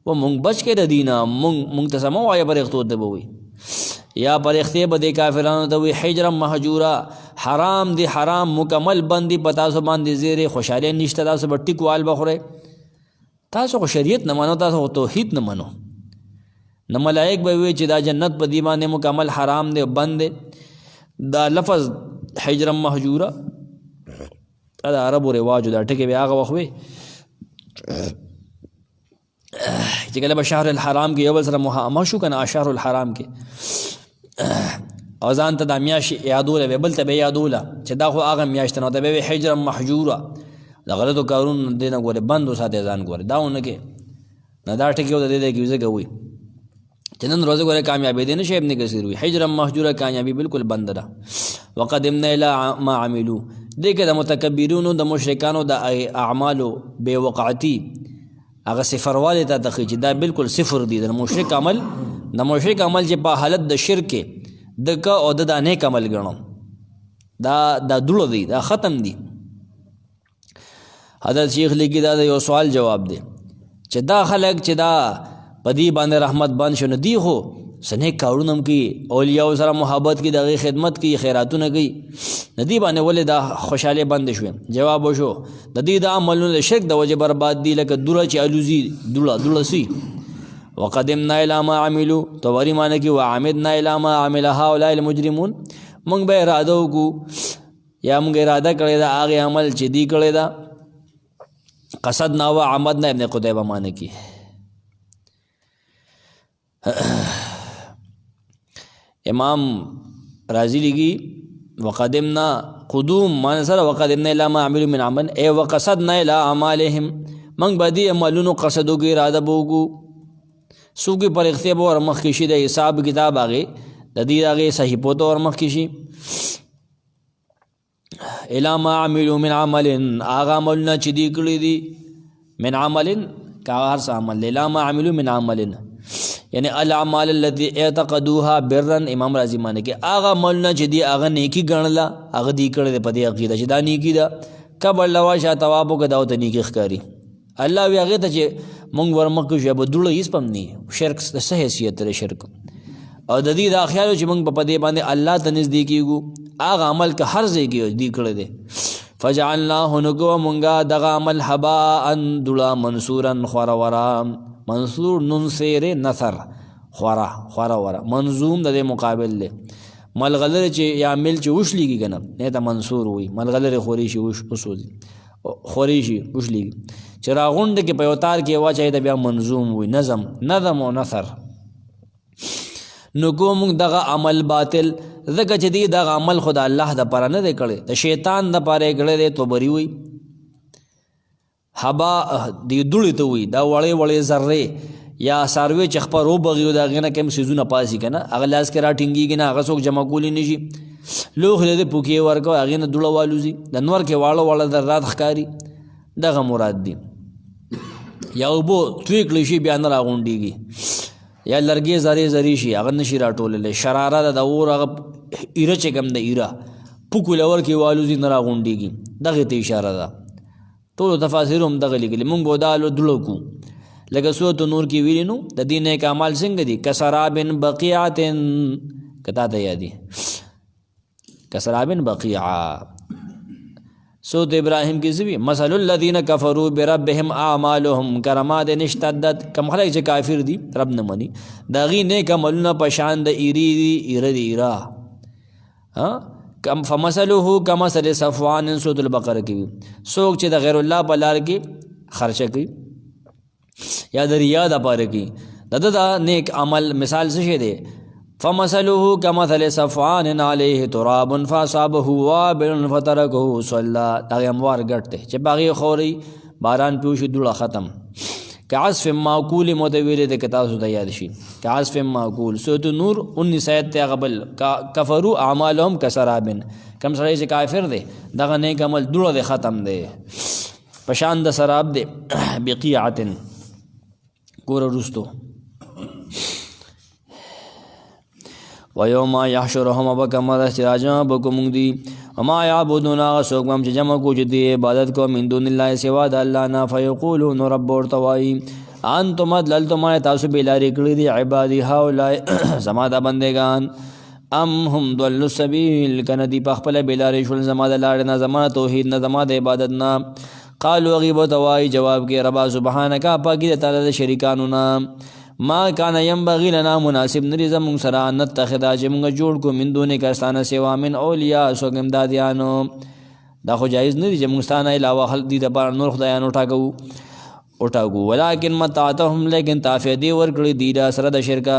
و مونږ بچ کې د دې نه، مونږ ته څه مه وایه پرښتو ته به وایي، یا پرښتې به دې کافرانو ته وایي حجرا محجورا، حرام دی، حرام مکمل بند دی په تاسو باندې، زیرې خوشحالي نشته، تاسو به ټیک وال به خورئ، تاسو خو شریعت نه منو، تاسو خو توحید نه منو. نه ملائک به وایي چې دا جنت په دې باندې مکمل حرام دی بند دی. دا لفظ حجرا محجورا دا عربو رواجو، دا ټکې به هغه وخت وي چې چې کله به شهر الحرام کې یو بل سره مخامخ شو که نه شهر الحرام کې او ځان ته دا میاشت یادوله به بل ته به یادوله چې دا خو هغه میاشت نه ته به حجر محجوره د غلطو کارونو دې نه ګورې بند وساتې ځان ګورې دا ونه کې نه دا ټکي و د دې کې ځکه وي چې نن ورځ ګورې کامیابي دی نه شي ابن کثیر وي حجر محجوره کامیابي بالکل بند ده وقدمنا الی ما عملوا دې کې د متکبرونو د مشرکانو د اعمالو بې وقعتي هغه صفروالی ته تخی چې دا بالکل صفر دی د مشرک عمل چې په حالت د شرک د که او د نیک عمل ګڼو دا دوړه دی دا ختم دی حضرت شیخ لیکي دا یو سوال جواب دی چې دا خلک چې دا په دې باندې رحمت باندې شو نه دی خو سنیک کارونه هم کوي اولیاء سره محبت کوي د هغې خدمت کوي خیراتونه کوي نه دې باندې ولې دا خوشحالۍ بندې شوې جواب وشو د دې د عملونو د شرک د وجې برباد دي لکه دوړه چې الوزي دوړه سي وقدمنا الی ما عملوا طبري معنی کې وعمدنا الی ما عمل هؤلاء المجرمون موږ به اراده وکړو یا موږ اراده کړې ده هغې عمل چې دی کړی ده قصدنا وعمدنا ابن قتیبه معنی کې امام رازی لگی وقدمنا قدوم معنی سره وقدمنا الی ما عملوا من عمل ای وقصدنا الی اعمالهم منگ بدی عملونو قصدو کی اراده بوگو سوکی پر اختیاب اور مخ کشی د حساب کتاب آگے د دې هغې صحیفو ته ور مخ کشي الی ما عملوا من عمل هغه عملونه چې دی کړي دي من عمل که هر څه عمل الی ما عملوا من عمل یعنی الاعمال التي اعتقدوها برا امام رازی معنی کې هغه عملونه چې دی هغه نیکی ګڼله هغه دی کړی دی په دې عقیده چې دا نیکي ده قبر لوا شا تواب وکړه دا ورته نیکي ښکاري الله وی هغې ته چې مونږ ورمخکې شو به دوړه هېڅ هم نه شرک د څه حیثیت دی شرک او د دې دا خیال چې مونږ په دې باندې الله ته نږدې کېږو هغه عمل که هر ځای کې دی کړی دی فجعلناه نګو مونږه دغه عمل هباء دوړه منصورا خوره ورا منصور نون سیر نثر خورا ورا منظوم د دې مقابل دی ملغلر چې یا مل چې وشلیږي که نه نه ته منصور وي ملغلرې خوري شي وسوځي خوري شي وشلیږي چې راغونډه کې په یو تار کې واچوي ته بیا منظوم وي نظم او نثر نو کو موږ دغه عمل باطل ځکه چې دی دغه عمل خو د الله دپاره نه دی کړی د شیطان دپاره یې کړی دی توبري وي هبا دی دوړې ته وي دا وړې ذرې یا څاروی چې خپه روبغي او د هغې نه کوم څیزونه پاسي که نه هغه لاس کې راټینګېږي نه هغه څوک جمع کولی نه شي لوښ دی پوکې ورکوه هغې نه دوړه والوځي د نور کې واړه ذرات ښکاري دغه مراد دي یا اوبو توی کړی شي بیا نه راغونډېږي یا لرګې زرې شي هغه نه شي راټوللی شراره ده د اور هغه ایره چې کوم د ایره پوکو لور کې والوځي نه راغونډېږي دغې ته اشاره ده ټولو تفاسیر هم دغه لیکلي موږ به دا دوړه کړو لکه سورة نور کې ویلي نو د دې نیک اعمال څنګه دي کسراب بقیعة که تا ته یادي کسراب بقیعة سورة ابراهیم کې څه وي مثل الذین کفروا بربهم اعمالهم کرماد اشتدت کم خلک چې کافر دي رب نه مني د هغې نیک عملونه په شان د ایره دي کم فمثله کمثل صفوان سورة البقره کې وي څوک چې د غیر الله په لار کې خرچه کوي یا د ریا دپاره کوي د ده د نیک عمل مثال څه شی دی فمثله کمثل صفوان علیه تراب فاصابه وابل فترکه صلا دغې اموار ګټ دی چې په هغې خورئ باران پې وشي دوړه ختم كعصف معقول متویل د تاسو ته یاد شي كعصف معقول سورة نور 19 آیت ته غبل کفروا اعمالهم کسراب کم سړی چې کافر دی دغه نیک عمل دوړه دی ختم دی پشان د سراب دی بقیعة ګوره وروستو ویوم یحشرهم وبکمر استراجا بکم دی وما یعبدون څوک هم چې جمع کو چې دی عبادت کو من دون الله سوا د الله نه فیقولون رب ورته وایي انتم اضللتم تاسو بېلارې کړي دي عبادي هؤلاء زما دا بندګان ام هم ضلوا السبیل که نه دي په خپله بېلارې شول زما د لارې نه زما توحید نه زما د عبادت نه قالو هغې به ورته وایي جواب کې ربا سبحانکه پاکي د تعالی د شریکانو نه ما کان ینبغي لنا مناسب ندی زمونږ سره ان نتخذا چې مونږ جوړ کړو من دونک استانه سوا من اولیاء څوک امدادیانو دا خو جایز نه دي چې مونږ ستانه علاوه دي دپاره نور خدایانو ټاکو وټاکو ولکن متعتهم لیکن تافیدی ورکړي دی دا سره د شرکا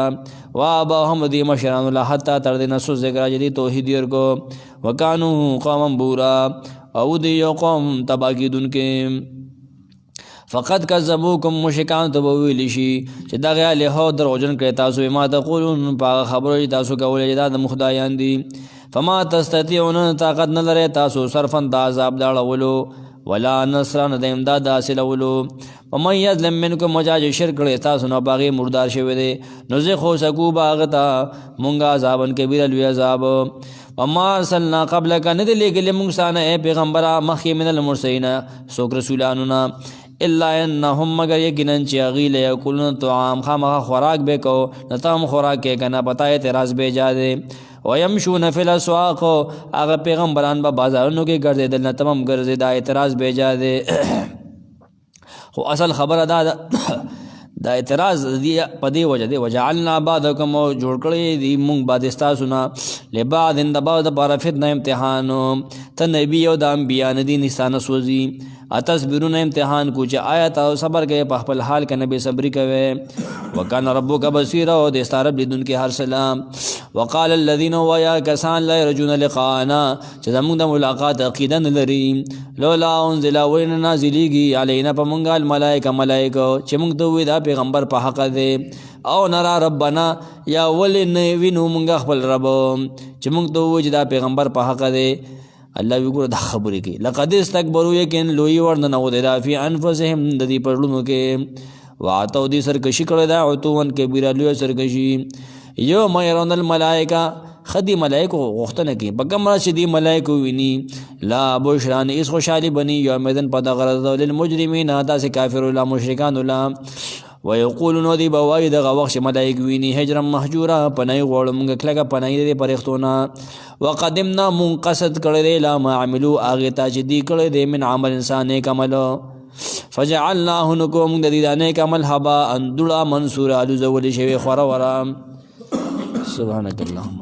واباهم دی مشران الله حتا تر دې نسو ذکر جدي توحید ورکو وکانو قوم بورا او دی قوم تباکیدن کې فقط کذبوکم مشکان ته ویل شي چې دا غیا له دروژن کړي تاسو ما تقولون په خبرو تاسو کولای دا د مخدایان دي فما تستطيعون طاقت نه لري تاسو صرفا د عذاب داړولو ولا نصران د امداد حاصلولو ومن یظلم منکم مجاج شرک کړي تاسو نه باغی مردار شوی دی نو زه خو سکو باغتا مونږه عذابن کبیر لوی عذاب وما ارسلنا قبلک نه دی لګل مونږ سانه اے پیغمبره مخی من المرسلین سوک رسولانونا الا انهم مگر یقینا چې غیل یاکلون طعام خامخ خوراک به کو نتام خوراک کې کنه پتا اعتراض به جاده ويمشون فی الاسواق هغه پیغمبران به بازارونو کې ګرځیدل نه تمام ګرځي دا اعتراض به جاده خو اصل خبره دا اعتراض دی په دې وجه دی وجعلنا بعضکم جوړ کړی دی مونږ بعد استاسونه لبعض د بعض لپاره فتنه امتحان ته نبی او د انبیا نه دي نشانه سوزي اتصبرون امتحان کو چې آیت او صبر کې په خپل حال کې نبی صبري کوي وکانه ربک بصیر او د استرب لیدون کې هر سلام وقال الذين ويا كسان لا يرجون لقاءنا چې زموږ د ملاقات عقیده نه لري لولا انزل وين نازلېږي علينا پمنګال ملائکه چې موږ ته وې دا پیغمبر په حق دی او نرا ربنا یا ولن وینو موږ خپل رب چې موږ ته وې دا پیغمبر په حق دی الله وی ګور د خبرې کې لقد استكبروا یقین لوی ورن نو د فی انفسهم د دې پړلونو کې واتو دي سرکشي کړه دا عتوون کبیره لوی سرکشي یو مېرون الملائکه خدي ملائکه غختنه کې بګم راشي دي ملائکه ویني لا بشران اس خوشالي بني یومدن په دغرض للمجرمین دا سه کافر ولا مشرکان ولا ويقولون دي بوای دغه وخت ملائک ویني هجرا مهجورا پنای غوړ مونږ کلګه پنای دي پرختونه وقدمنا منقصد کړه لا ما عملوا اغه تاجدي کړه دي من عمل انسان نیک عمل فجعلناه نکوم د دې نیک عمل حبا اندلا منصور الو زول شوی خور ورا سبحانك اللهم